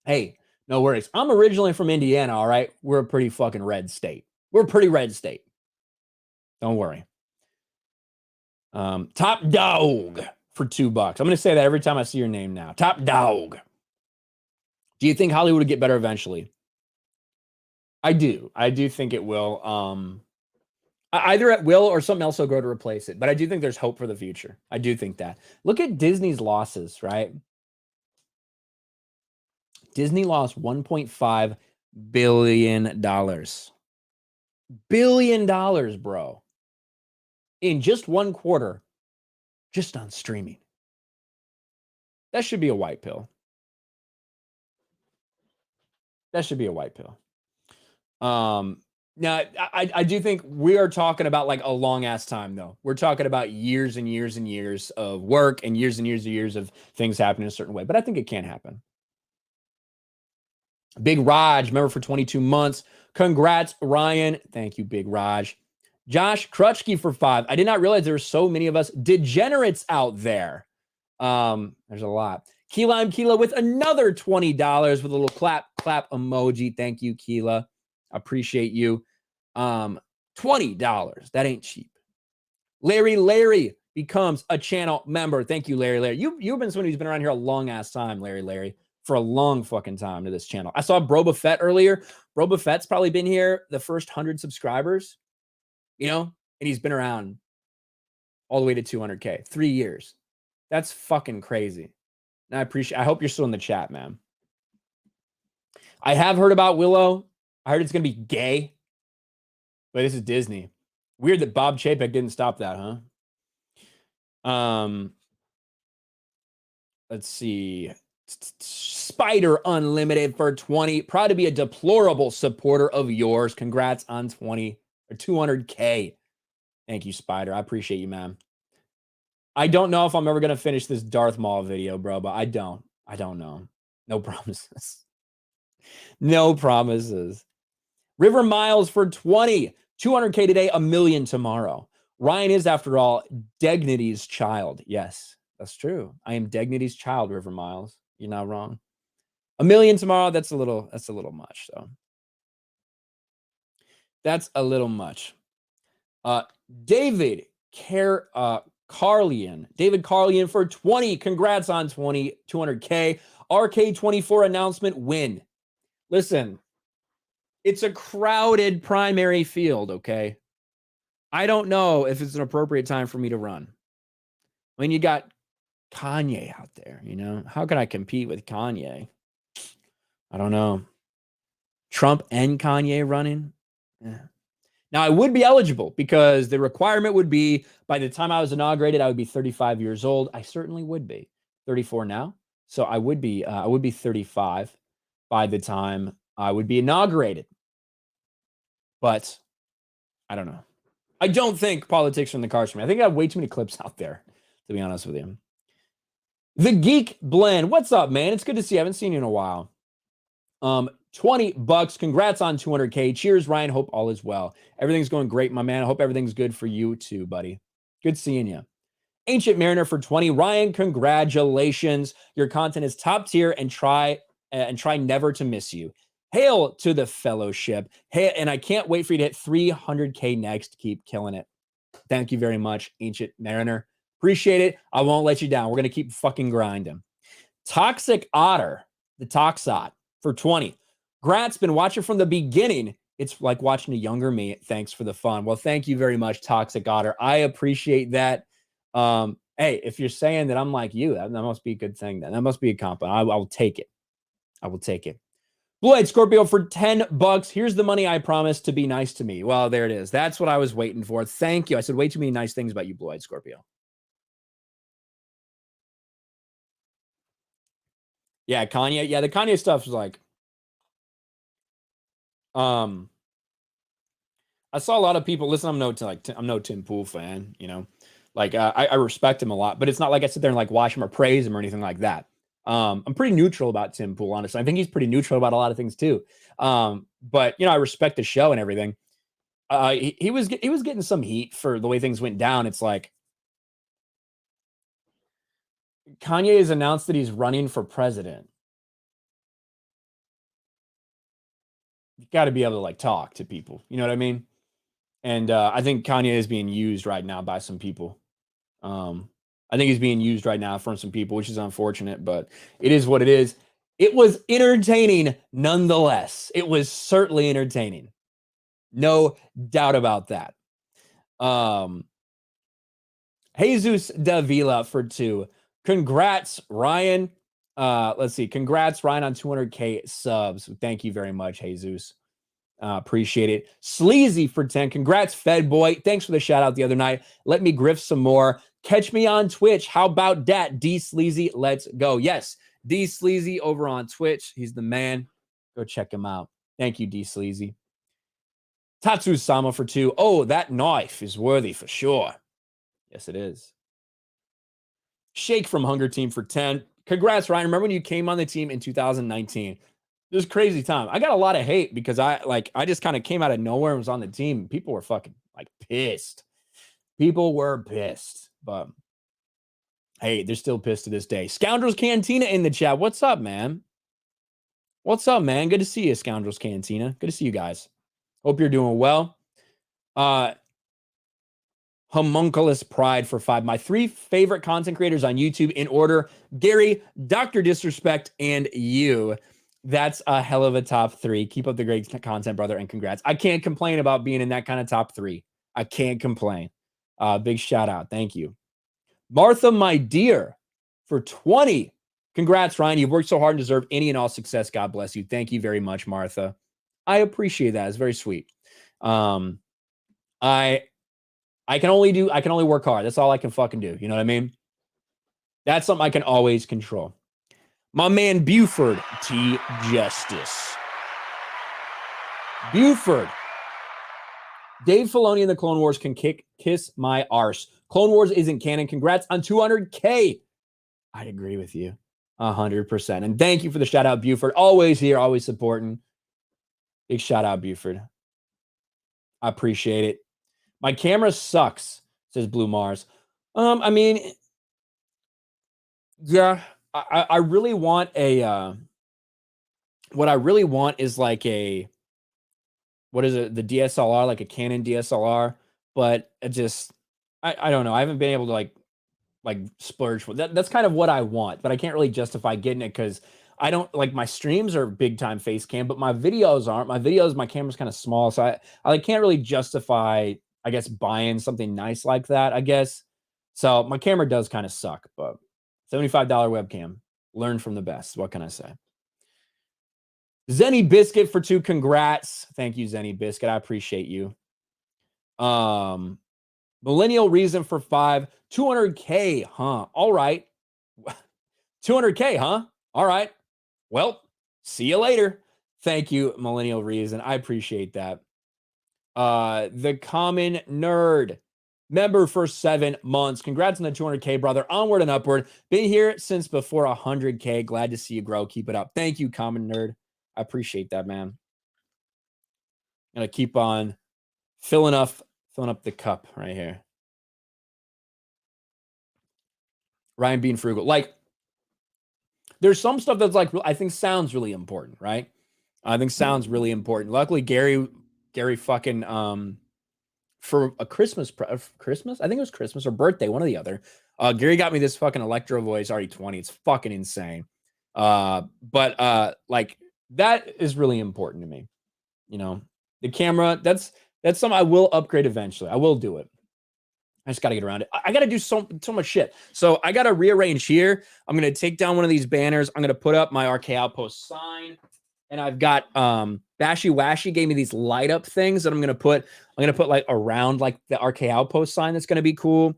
Hey, no worries. I'm originally from Indiana, all right? We're a pretty fucking red state. We're a pretty red state. Don't worry. Top Dog for $2. I'm going to say that every time I see your name now. Top Dog. Do you think Hollywood will get better eventually? I do. I do think it will. Either it will or something else will grow to replace it. But I do think there's hope for the future. I do think that. Look at Disney's losses, right? Disney lost $1.5 billion. billion, bro. In just one quarter, just on streaming. That should be a white pill. That should be a white pill. Now, I do think we are talking about like a long ass time, though. We're talking about years and years and years of work and years and years and years of things happening a certain way. But I think it can happen. Big Raj, member for 22 months. Congrats, Ryan. Thank you, Big Raj. Josh Krutchke for 5. I did not realize there were so many of us degenerates out there. There's a lot. Key Lime Keela with another $20 with a little clap emoji. Thank you, Keela. Appreciate you. $20. That ain't cheap. Larry becomes a channel member. Thank you, Larry. You've been someone who's been around here a long ass time, Larry. For a long fucking time to this channel. I saw Broba Fett earlier. Broba Fett's probably been here the first 100 subscribers, you know, and he's been around all the way to 200K. 3 years. That's fucking crazy. And I hope you're still in the chat, man. I have heard about Willow. I heard it's going to be gay. But this is Disney. Weird that Bob Chapek didn't stop that, huh? Let's see. Spider Unlimited for 20. Proud to be a deplorable supporter of yours. Congrats on 20 or 200K. Thank you, Spider. I appreciate you, man. I don't know if I'm ever going to finish this Darth Maul video, bro, but I don't know. No promises. No promises. River Miles for 20. 200K today, a million tomorrow. Ryan is, after all, Dignity's child. Yes, that's true. I am Dignity's child, River Miles. You're not wrong. A million tomorrow, that's a little much, though. That's a little much. David Carlian for 20. Congrats on 200K. RK24 announcement win. Listen, it's a crowded primary field, okay? I don't know if it's an appropriate time for me to run. I mean, you got Kanye out there, you know? How can I compete with Kanye? I don't know. Trump and Kanye running? Yeah. Now, I would be eligible because the requirement would be by the time I was inaugurated, I would be 35 years old. I certainly would be 34 now. So I would be 35 by the time I would be inaugurated. But I don't know. I don't think politics are in the cards for me. I think I have way too many clips out there, to be honest with you. The Geek Blend. What's up, man? It's good to see you. I haven't seen you in a while. $20. Congrats on 200K. Cheers, Ryan. Hope all is well. Everything's going great, my man. I hope everything's good for you too, buddy. Good seeing you. Ancient Mariner for 20. Ryan, congratulations. Your content is top tier and try never to miss you. Hail to the fellowship. Hey, and I can't wait for you to hit 300K next. Keep killing it. Thank you very much, Ancient Mariner. Appreciate it. I won't let you down. We're going to keep fucking grinding. Toxic Otter, the Toxot for 20. Grat's been watching from the beginning. It's like watching a younger me. Thanks for the fun. Well, thank you very much, Toxic Otter. I appreciate that. Hey, if you're saying that I'm like you, that must be a good thing then. That must be a compliment. I will take it. I will take it. Blue-Eyed Scorpio for $10. Here's the money I promised to be nice to me. Well, there it is. That's what I was waiting for. Thank you. I said way too many nice things about you, Blue-Eyed Scorpio. Yeah, Kanye. Yeah, the Kanye stuff was like, I saw a lot of people. Listen, I'm no Tim Pool fan, you know, like I respect him a lot, but it's not like I sit there and like watch him or praise him or anything like that. I'm pretty neutral about Tim Pool, honestly. I think he's pretty neutral about a lot of things too. But you know, I respect the show and everything. He was getting some heat for the way things went down. It's like Kanye has announced that he's running for president. You got to be able to like talk to people. You know what I mean? And I think Kanye is being used right now by some people. I think he's being used right now from some people, which is unfortunate, but it is what it is. It was entertaining nonetheless. It was certainly entertaining. No doubt about that. Jesus Davila for 2. Congrats, Ryan. Let's see. Congrats, Ryan, on 200K subs. Thank you very much, Jesus. Appreciate it. Sleazy for 10. Congrats, Fed Boy. Thanks for the shout out the other night. Let me grift some more. Catch me on Twitch. How about that? D Sleazy, let's go. Yes, D Sleazy over on Twitch. He's the man. Go check him out. Thank you, D Sleazy. Tatsu Sama for 2. Oh, that knife is worthy for sure. Yes, it is. Shake from Hunger Team for 10. Congrats, Ryan. Remember when you came on the team in 2019? It was a crazy time. I got a lot of hate because I just kind of came out of nowhere and was on the team. People were fucking like pissed. People were pissed. But hey, they're still pissed to this day. Scoundrels Cantina in the chat. What's up, man? What's up, man? Good to see you, Scoundrels Cantina. Good to see you guys. Hope you're doing well. Homunculus Pride for 5. My 3 favorite content creators on YouTube in order: Gary, Dr. Disrespect, and you. That's a hell of a top 3. Keep up the great content, brother, and congrats. I can't complain about being in that kind of top 3. I can't complain. Big shout out. Thank you. Martha, my dear, for 20. Congrats, Ryan. You've worked so hard and deserve any and all success. God bless you. Thank you very much, Martha. I appreciate that. It's very sweet. I can only work hard. That's all I can fucking do. You know what I mean? That's something I can always control. My man Buford T Justice. Buford. Dave Filoni in the Clone Wars can kiss my arse. Clone Wars isn't canon. Congrats on 200K. I'd agree with you 100%. And thank you for the shout out, Buford. Always here, always supporting. Big shout out, Buford. I appreciate it. My camera sucks, says Blue Mars. I mean, yeah, I really want a, what I really want is like a, what is it? The DSLR, like a Canon DSLR, but it just, I don't know. I haven't been able to like splurge for that. That's kind of what I want, but I can't really justify getting it because I don't like, my streams are big time face cam, but my videos aren't. My camera's kind of small, so I can't really justify, I guess, buying something nice like that, I guess. So my camera does kind of suck, but $75 webcam. Learn from the best. What can I say? Zenny Biscuit for 2. Congrats. Thank you, Zenny Biscuit. I appreciate you. Millennial Reason for 5. 200K, huh? All right. 200K, huh? All right. Well, see you later. Thank you, Millennial Reason. I appreciate that. The Common Nerd, member for 7 months. Congrats on the 200K, brother. Onward and upward. Been here since before 100K. Glad to see you grow. Keep it up. Thank you, Common Nerd. I appreciate that, man. Gonna keep on filling up the cup right here. Ryan being frugal. Like, there's some stuff that's like, I think sounds really important, right? I think sounds really important. Luckily, Gary fucking, for a Christmas, I think it was Christmas or birthday, one or the other. Gary got me this fucking Electro Voice RE20. It's fucking insane. But like, that is really important to me. You know, the camera, that's something I will upgrade eventually. I will do it. I just got to get around it. I got to do so much shit. So I got to rearrange here. I'm going to take down one of these banners. I'm going to put up my RK Outpost sign. And I've got Bashy Washy gave me these light up things that I'm going to put like around like the RK Outpost sign. That's going to be cool.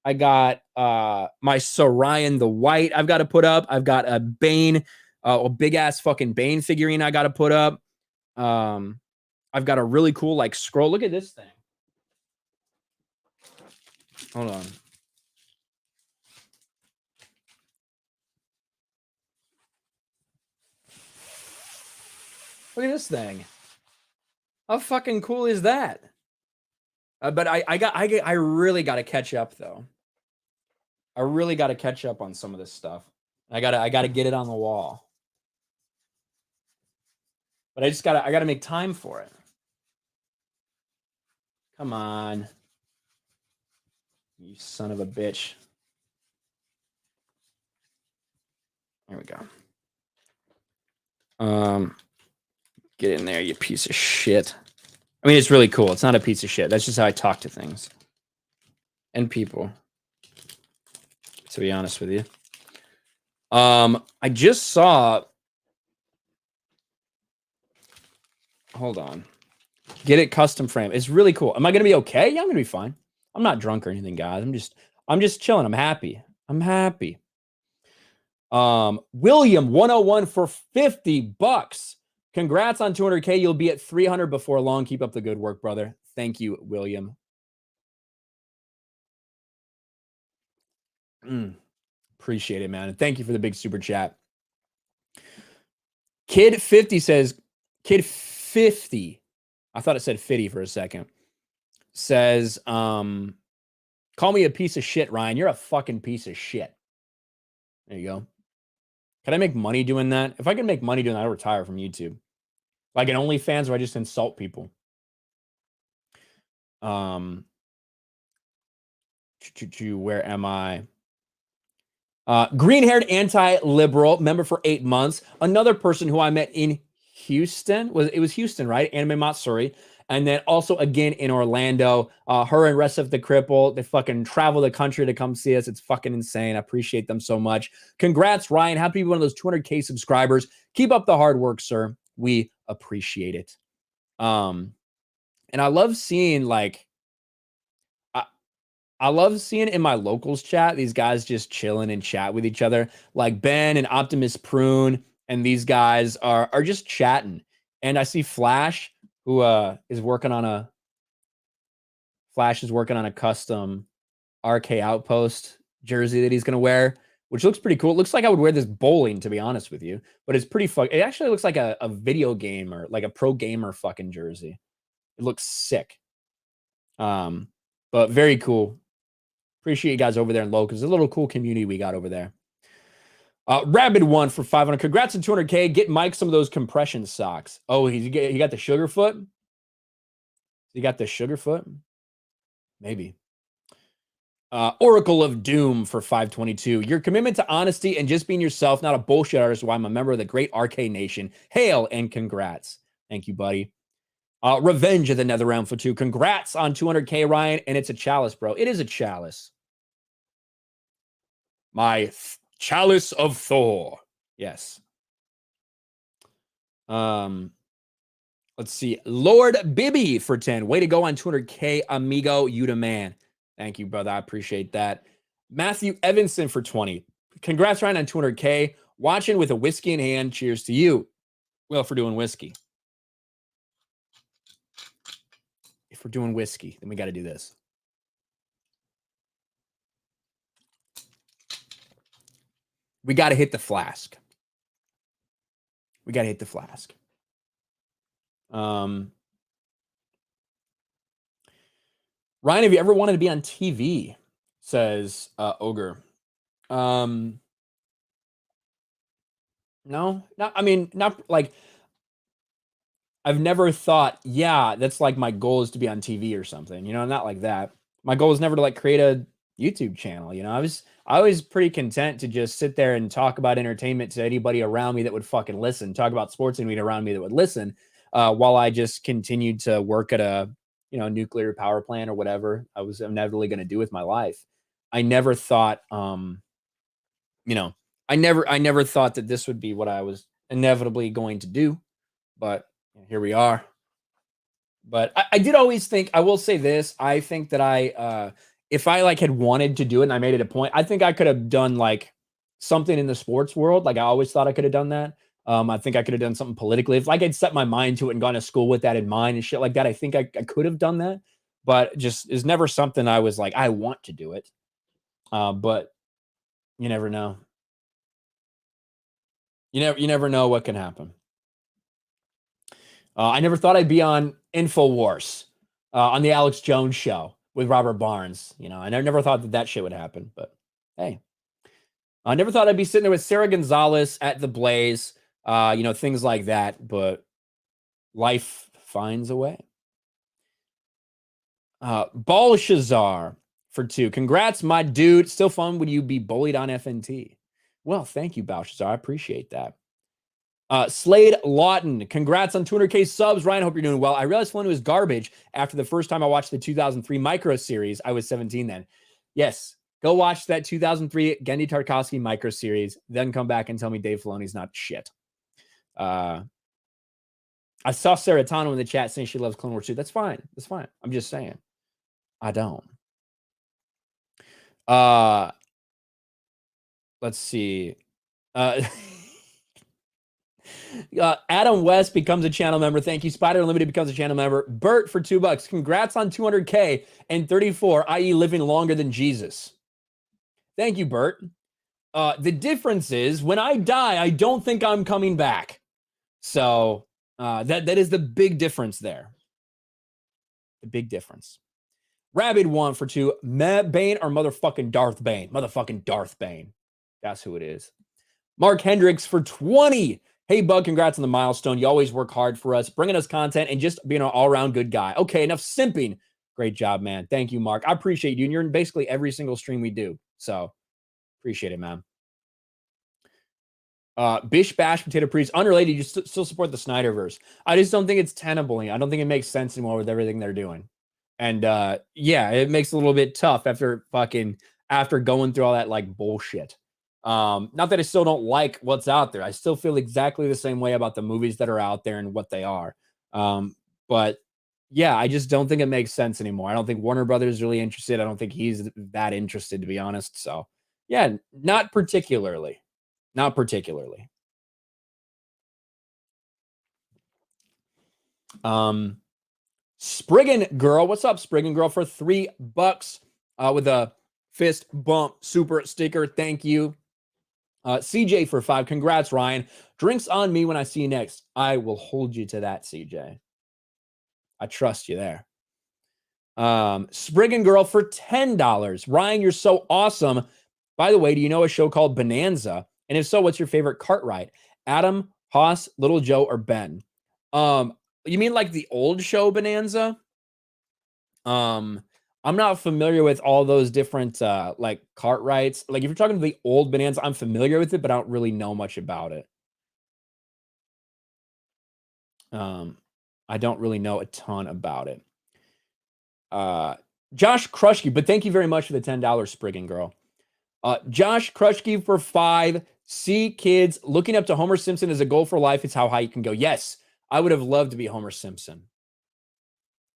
I got my Sorion the White I've got to put up. I've got a Bane, a big ass fucking Bane figurine I got to put up. I've got a really cool like scroll. Look at this thing. Hold on. Look at this thing. How fucking cool is that? But I really got to catch up though. I really got to catch up on some of this stuff. I gotta get it on the wall. But I gotta make time for it. Come on. You son of a bitch. There we go. Get in there, you piece of shit. I mean, it's really cool. It's not a piece of shit. That's just how I talk to things. And people. To be honest with you. I just saw... Hold on. Get it custom frame. It's really cool. Am I going to be okay? Yeah, I'm going to be fine. I'm not drunk or anything, guys. I'm just chilling. I'm happy. I'm happy. William 101 for 50 bucks. Congrats on 200K. You'll be at 300 before long. Keep up the good work, brother. Thank you, William. Appreciate it, man. And thank you for the big super chat. Kid 50 says, Kid 50. I thought it said 50 for a second. Says, call me a piece of shit, Ryan. You're a fucking piece of shit. There you go. Can I make money doing that? If I can make money doing that, I'll retire from YouTube. Like an OnlyFans where I just insult people. Where am I? Green-haired anti-liberal member for 8 months. Another person who I met in Houston. It was Houston, right? Anime Matsuri. And then also again in Orlando. Her and rest of the cripple, they fucking travel the country to come see us. It's fucking insane. I appreciate them so much. Congrats, Ryan. Happy to be one of those 200K subscribers. Keep up the hard work, sir. We appreciate it. And I love seeing like, I love seeing in my locals chat, these guys just chilling and chat with each other. Like Ben and Optimus Prune and these guys are just chatting. And I see Flash, who is working on a custom RK Outpost jersey that he's going to wear, which looks pretty cool. It looks like I would wear this bowling, to be honest with you. But it's pretty it actually looks like a video game or like a pro gamer fucking jersey. It looks sick. But very cool. Appreciate you guys over there in locals. A little cool community we got over there. Rabid one for 500. Congrats on 200K. Get Mike some of those compression socks. Oh, he got the sugar foot. He got the sugar foot. Maybe. Oracle of Doom for 522. Your commitment to honesty and just being yourself, not a bullshit artist, why I'm a member of the great RK Nation. Hail and congrats. Thank you, buddy. Revenge of the Nether Realm for 2. Congrats on 200K, Ryan. And it's a chalice, bro. It is a chalice. My chalice of Thor. Yes. Let's see. Lord Bibby for 10. Way to go on 200K, amigo. You the man. Thank you, brother. I appreciate that. Matthew Evanson for 20. Congrats, Ryan, on 200K. Watching with a whiskey in hand. Cheers to you. Well, for doing whiskey. If we're doing whiskey, then we got to do this. We got to hit the flask. We got to hit the flask. Ryan, have you ever wanted to be on TV? Says Ogre. No, I mean, not like, I've never thought, yeah, that's like my goal is to be on TV or something, you know, not like that. My goal is never to like create a YouTube channel. You know, I was pretty content to just sit there and talk about entertainment to anybody around me that would fucking listen, talk about sports and around me that would listen, while I just continued to work at a, you know, nuclear power plant or whatever I was inevitably going to do with my life. I never thought, you know, I never thought that this would be what I was inevitably going to do, but here we are. But I did always think, I will say this, I think that if I like had wanted to do it and I made it a point, I think I could have done like something in the sports world. Like I always thought I could have done that. I think I could have done something politically. If like I'd set my mind to it and gone to school with that in mind and shit like that, I think I could have done that. But just is never something I was like, I want to do it. But you never know. You never know what can happen. I never thought I'd be on InfoWars, on the Alex Jones show with Robert Barnes. You know, I never thought that shit would happen, but hey. I never thought I'd be sitting there with Sarah Gonzalez at the Blaze, you know, things like that, but life finds a way. Balshazar for 2. Congrats, my dude. Still fun when you be bullied on FNT. Well, thank you, Balshazar. I appreciate that. Slade Lawton, congrats on 200K subs. Ryan, hope you're doing well. I realized Flynn was garbage after the first time I watched the 2003 Micro series. I was 17 then. Yes, go watch that 2003 Genndy Tarkovsky Micro series, then come back and tell me Dave Filoni's not shit. I I saw Serotonin in the chat saying she loves Clone Wars 2. That's fine. That's fine. I'm just saying. I don't. Let's see. Adam West becomes a channel member. Thank you. Spider Unlimited becomes a channel member. Bert for $2. Congrats on 200K and 34, i.e. living longer than Jesus. Thank you, Bert. The difference is when I die, I don't think I'm coming back. So that is the big difference there. The big difference. Rabid 1 for 2. Bane or motherfucking Darth Bane? Motherfucking Darth Bane. That's who it is. Mark Hendricks for 20. Hey, Bug, congrats on the milestone. You always work hard for us, bringing us content and just being an all-around good guy. Okay, enough simping. Great job, man. Thank you, Mark. I appreciate you. And you're in basically every single stream we do. So appreciate it, man. Bish Bash Potato Priest, unrelated, you still support the Snyderverse. I just don't think it's tenable. I don't think it makes sense anymore with everything they're doing. And yeah, it makes it a little bit tough after going through all that like bullshit. Not that I still don't like what's out there. I still feel exactly the same way about the movies that are out there and what they are. But yeah, I just don't think it makes sense anymore. I don't think Warner Brothers is really interested. I don't think he's that interested, to be honest. So yeah, not particularly. Not particularly. Spriggan Girl. What's up, Spriggan Girl, for $3 with a fist bump super sticker. Thank you. CJ for 5. Congrats, Ryan. Drinks on me when I see you next. I will hold you to that, CJ. I trust you there. Spriggan Girl for $10. Ryan, you're so awesome. By the way, do you know a show called Bonanza? And if so, what's your favorite cart ride? Adam, Haas, Little Joe, or Ben? You mean like the old show Bonanza? I'm not familiar with all those different like cart rides. Like if you're talking to the old Bonanza, I'm familiar with it, but I don't really know much about it. I don't really know a ton about it. Josh Krushke, but thank you very much for the $10 Spriggan Girl. Josh Krushke for 5. See kids looking up to Homer Simpson as a goal for life is how high you can go. Yes, I would have loved to be Homer Simpson.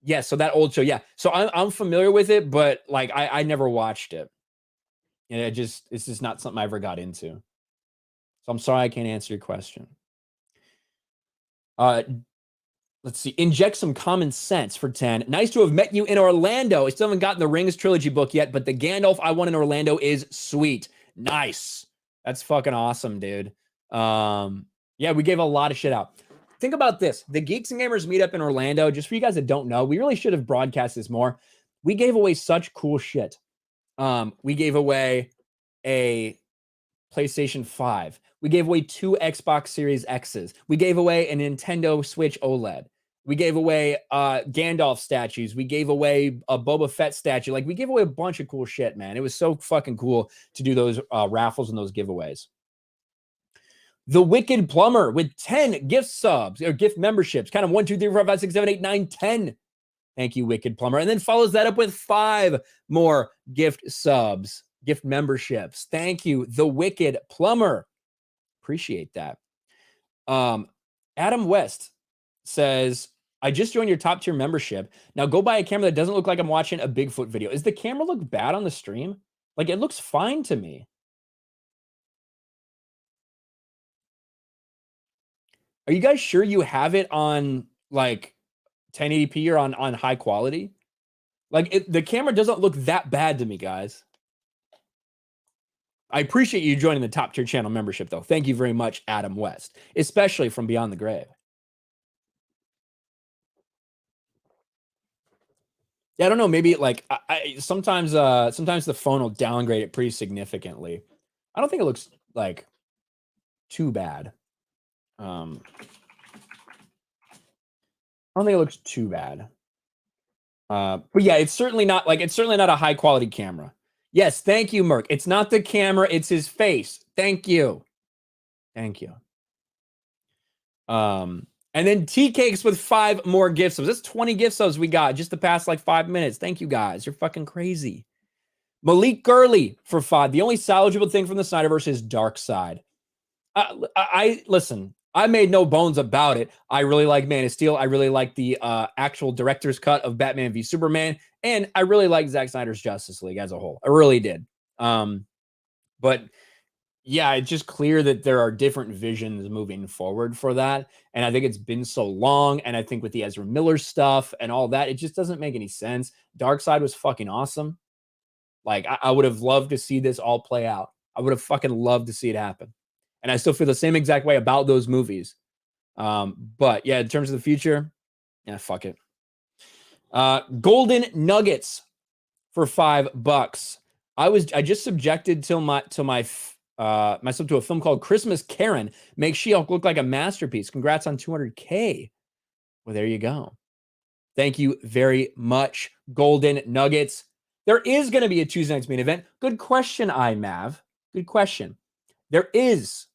Yes, so that old show, yeah. So I'm familiar with it, but like I never watched it. And it's just not something I ever got into. So I'm sorry I can't answer your question. Let's see. Inject some common sense for 10. Nice to have met you in Orlando. I still haven't gotten the Rings trilogy book yet, but the Gandalf I won in Orlando is sweet. Nice. That's fucking awesome, dude. Yeah, we gave a lot of shit out. Think about this. The Geeks and Gamers meetup in Orlando, just for you guys that don't know, we really should have broadcast this more. We gave away such cool shit. We gave away a PlayStation 5. We gave away 2 Xbox Series X's. We gave away a Nintendo Switch OLED. We gave away Gandalf statues. We gave away a Boba Fett statue. Like, we gave away a bunch of cool shit, man. It was so fucking cool to do those raffles and those giveaways. The Wicked Plumber with 10 gift subs or gift memberships. Kind of 1, 2, 3, 4, 5, 6, 7, 8, 9, 10. Thank you, Wicked Plumber. And then follows that up with 5 more gift subs, gift memberships. Thank you, The Wicked Plumber. Appreciate that. Adam West says, I just joined your top tier membership. Now go buy a camera that doesn't look like I'm watching a Bigfoot video. Does the camera look bad on the stream? Like, it looks fine to me. Are you guys sure you have it on like 1080p or on high quality? Like, the camera doesn't look that bad to me, guys. I appreciate you joining the top tier channel membership, though. Thank you very much, Adam West, especially from Beyond the Grave. Yeah, I don't know. Maybe like sometimes the phone will downgrade it pretty significantly. I don't think it looks like too bad. I don't think it looks too bad. But yeah, it's certainly not a high quality camera. Yes, thank you, Merc. It's not the camera, it's his face. Thank you. Thank you. And then T-Cakes with 5 more gift subs. That's 20 gift subs we got just the past like 5 minutes. Thank you, guys. You're fucking crazy. Malik Gurley for 5. The only salvageable thing from the Snyderverse is Dark Side. I listen. I made no bones about it. I really like Man of Steel. I really like the actual director's cut of Batman v Superman, and I really like Zack Snyder's Justice League as a whole. I really did. But yeah, it's just clear that there are different visions moving forward for that. And I think it's been so long. And I think with the Ezra Miller stuff and all that, it just doesn't make any sense. Darkseid was fucking awesome. Like, I would have loved to see this all play out. I would have fucking loved to see it happen. And I still feel the same exact way about those movies. But yeah, in terms of the future, yeah, fuck it. Golden Nuggets for $5. I just subjected myself to a film called Christmas Karen. Make She-Hulk look like a masterpiece. Congrats on 200K. Well, there you go. Thank you very much, Golden Nuggets. There is going to be a Tuesday night's main event. Good question, iMav. Good question. There is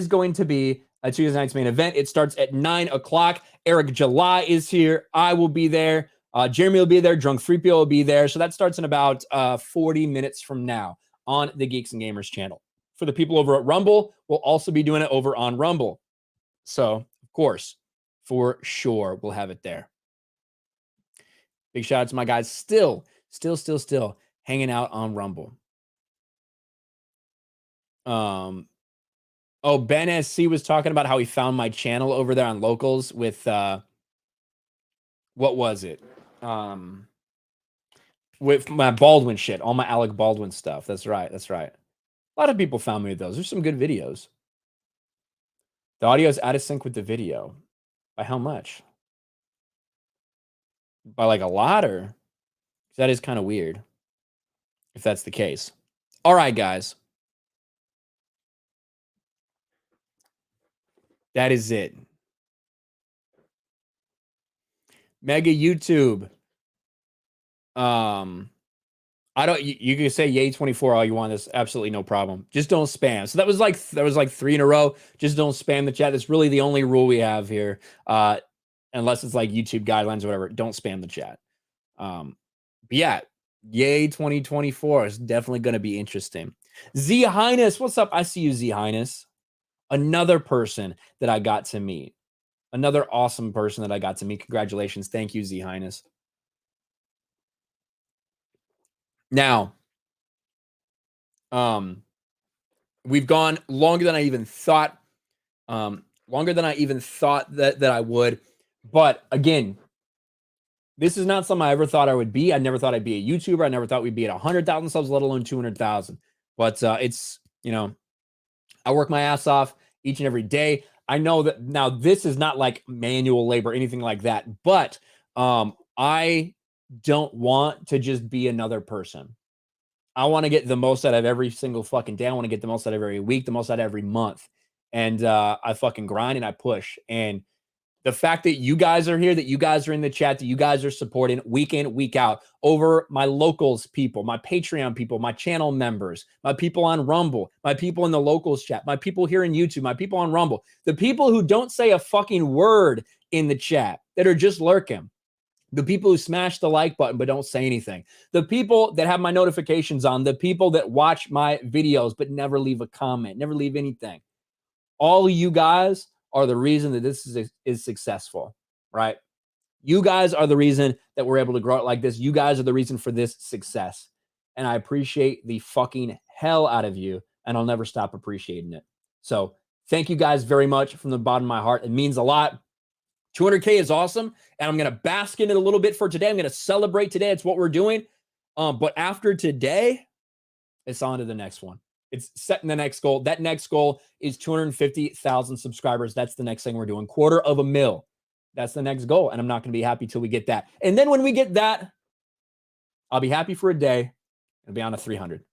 going to be a Tuesday night's main event. It starts at 9 o'clock. Eric July is here. I will be there. Jeremy will be there. Drunk 3PO will be there. So that starts in about 40 minutes from now on the Geeks and Gamers channel. For the people over at Rumble, we'll also be doing it over on Rumble. So, of course, for sure, we'll have it there. Big shout out to my guys still hanging out on Rumble. Oh, Ben SC was talking about how he found my channel over there on Locals with what was it? With my Baldwin shit, all my Alec Baldwin stuff. That's right. A lot of people found me with those. There's some good videos. The audio is out of sync with the video. By how much? By like a lot, or that is kind of weird if that's the case. All right, guys. That is it. Mega YouTube. I don't. You can say yay 24 all you want. That's absolutely no problem. Just don't spam. So that was like 3 in a row. Just don't spam the chat. That's really the only rule we have here. Unless it's like YouTube guidelines or whatever. Don't spam the chat. But yeah, yay 2024 is definitely going to be interesting. Z Highness, what's up? I see you, Z Highness. Another person that I got to meet. Another awesome person that I got to meet. Congratulations. Thank you, Z Highness. Now, we've gone longer than I even thought. That I would. But again, this is not something I ever thought I would be. I never thought I'd be a YouTuber. I never thought we'd be at 100,000 subs, let alone 200,000. But it's, I work my ass off each and every day. I know that now this is not like manual labor, anything like that. But I don't want to just be another person. I want to get the most out of every single fucking day. I want to get the most out of every week, the most out of every month. And I fucking grind and I push. And the fact that you guys are here, that you guys are in the chat, that you guys are supporting week in, week out over my locals people, my Patreon people, my channel members, my people on Rumble, my people in the locals chat, my people here in YouTube, my people on Rumble, the people who don't say a fucking word in the chat, that are just lurking, the people who smash the like button but don't say anything, the people that have my notifications on, the people that watch my videos but never leave a comment, never leave anything. All of you guys are the reason that this is successful, right? You guys are the reason that we're able to grow it like this. You guys are the reason for this success. And I appreciate the fucking hell out of you, and I'll never stop appreciating it. So thank you guys very much from the bottom of my heart. It means a lot. 200K is awesome, and I'm going to bask in it a little bit for today. I'm going to celebrate today. It's what we're doing. But after today, it's on to the next one. It's setting the next goal. That next goal is 250,000 subscribers. That's the next thing we're doing. 250,000. That's the next goal. And I'm not going to be happy till we get that. And then when we get that, I'll be happy for a day and be on a 300.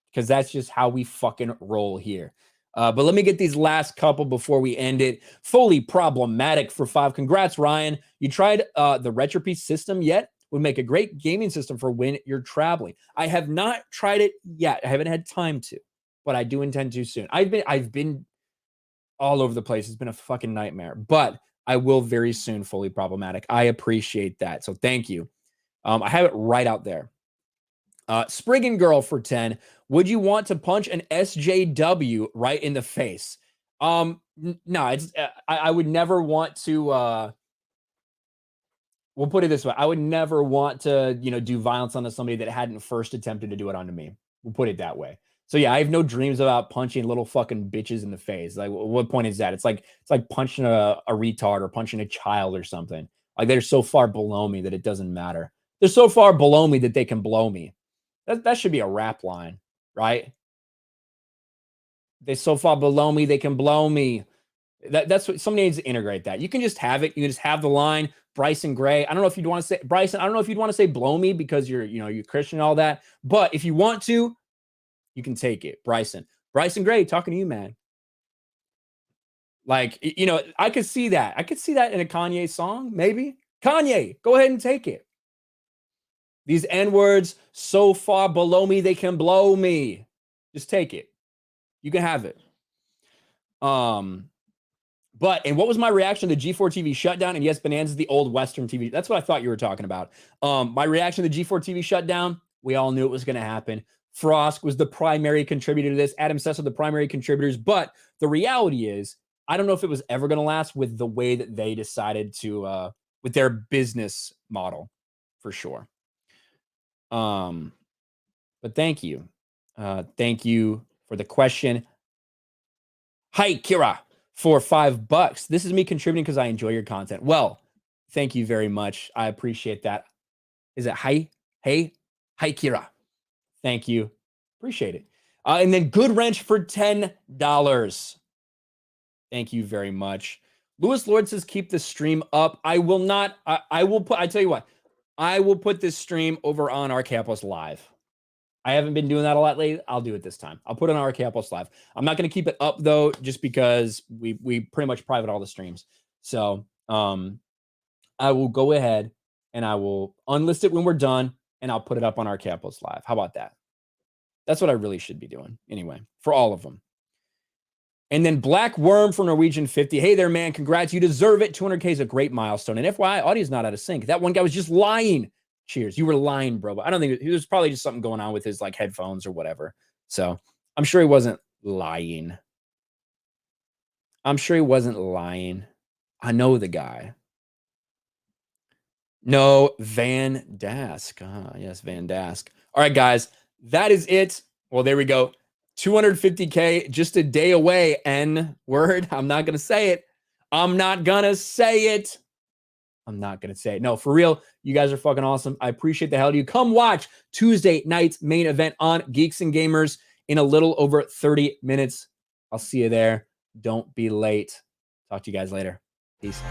Because that's just how we fucking roll here. But let me get these last couple before we end it. Fully Problematic for 5. Congrats, Ryan. You tried the Retropy system yet? Would make a great gaming system for when you're traveling. I have not tried it yet. I haven't had time to. But I do intend to soon. I've been all over the place. It's been a fucking nightmare. But I will very soon. Fully Problematic. I appreciate that. So thank you. I have it right out there. Spriggan Girl for 10. Would you want to punch an SJW right in the face? No, it's I would never want to. We'll put it this way: I would never want to, do violence onto somebody that hadn't first attempted to do it onto me. We'll put it that way. So yeah, I have no dreams about punching little fucking bitches in the face. Like, what point is that? It's like punching a retard or punching a child or something. Like they're so far below me that it doesn't matter. They're so far below me that they can blow me. That should be a rap line, right? They're so far below me they can blow me. That's what somebody needs to integrate that. You can just have it. You can just have the line Bryson Gray. I don't know if you'd want to say Bryson. I don't know if you'd want to say blow me because you're Christian and all that. But if you want to, you can take it. Bryson Gray talking to you, man. Like, I could see that. I could see that in a Kanye song, maybe. Kanye, go ahead and take it. These N-words so far below me, they can blow me. Just take it. You can have it. And what was my reaction to the G4 TV shutdown? And yes, Bonanza's the old Western TV. That's what I thought you were talking about. My reaction to the G4 TV shutdown, we all knew it was going to happen. Frost was the primary contributor to this. Adam Sessler, the primary contributors. But the reality is, I don't know if it was ever going to last with the way that they decided to, with their business model, for sure. But thank you. Thank you for the question. Hi, Kira, for $5. This is me contributing because I enjoy your content. Well, thank you very much. I appreciate that. Is it hi? Hey? Hi, Kira. Thank you. Appreciate it. And then Good Wrench for $10. Thank you very much. Lewis Lord says, keep the stream up. I will not. I will put, I tell you what, I will put this stream over on our Campus Live. I haven't been doing that a lot lately. I'll do it this time. I'll put it on our Campus Live. I'm not going to keep it up though, just because we pretty much private all the streams. So I will go ahead and I will unlist it when we're done, and I'll put it up on our Campus Live. How about that? That's what I really should be doing anyway, for all of them. And then Black Worm for Norwegian 50. Hey there, man. Congrats. You deserve it. 200K is a great milestone. And FYI, audio's not out of sync. That one guy was just lying. Cheers. You were lying, bro. But I don't think there's probably just something going on with his like headphones or whatever. So I'm sure he wasn't lying. I know the guy. No, Van Dask. Yes, Van Dask. All right, guys. That is it. Well, there we go. 250K, just a day away. N-word. I'm not going to say it. No, for real. You guys are fucking awesome. I appreciate the hell out of you. Come watch Tuesday night's main event on Geeks and Gamers in a little over 30 minutes. I'll see you there. Don't be late. Talk to you guys later. Peace.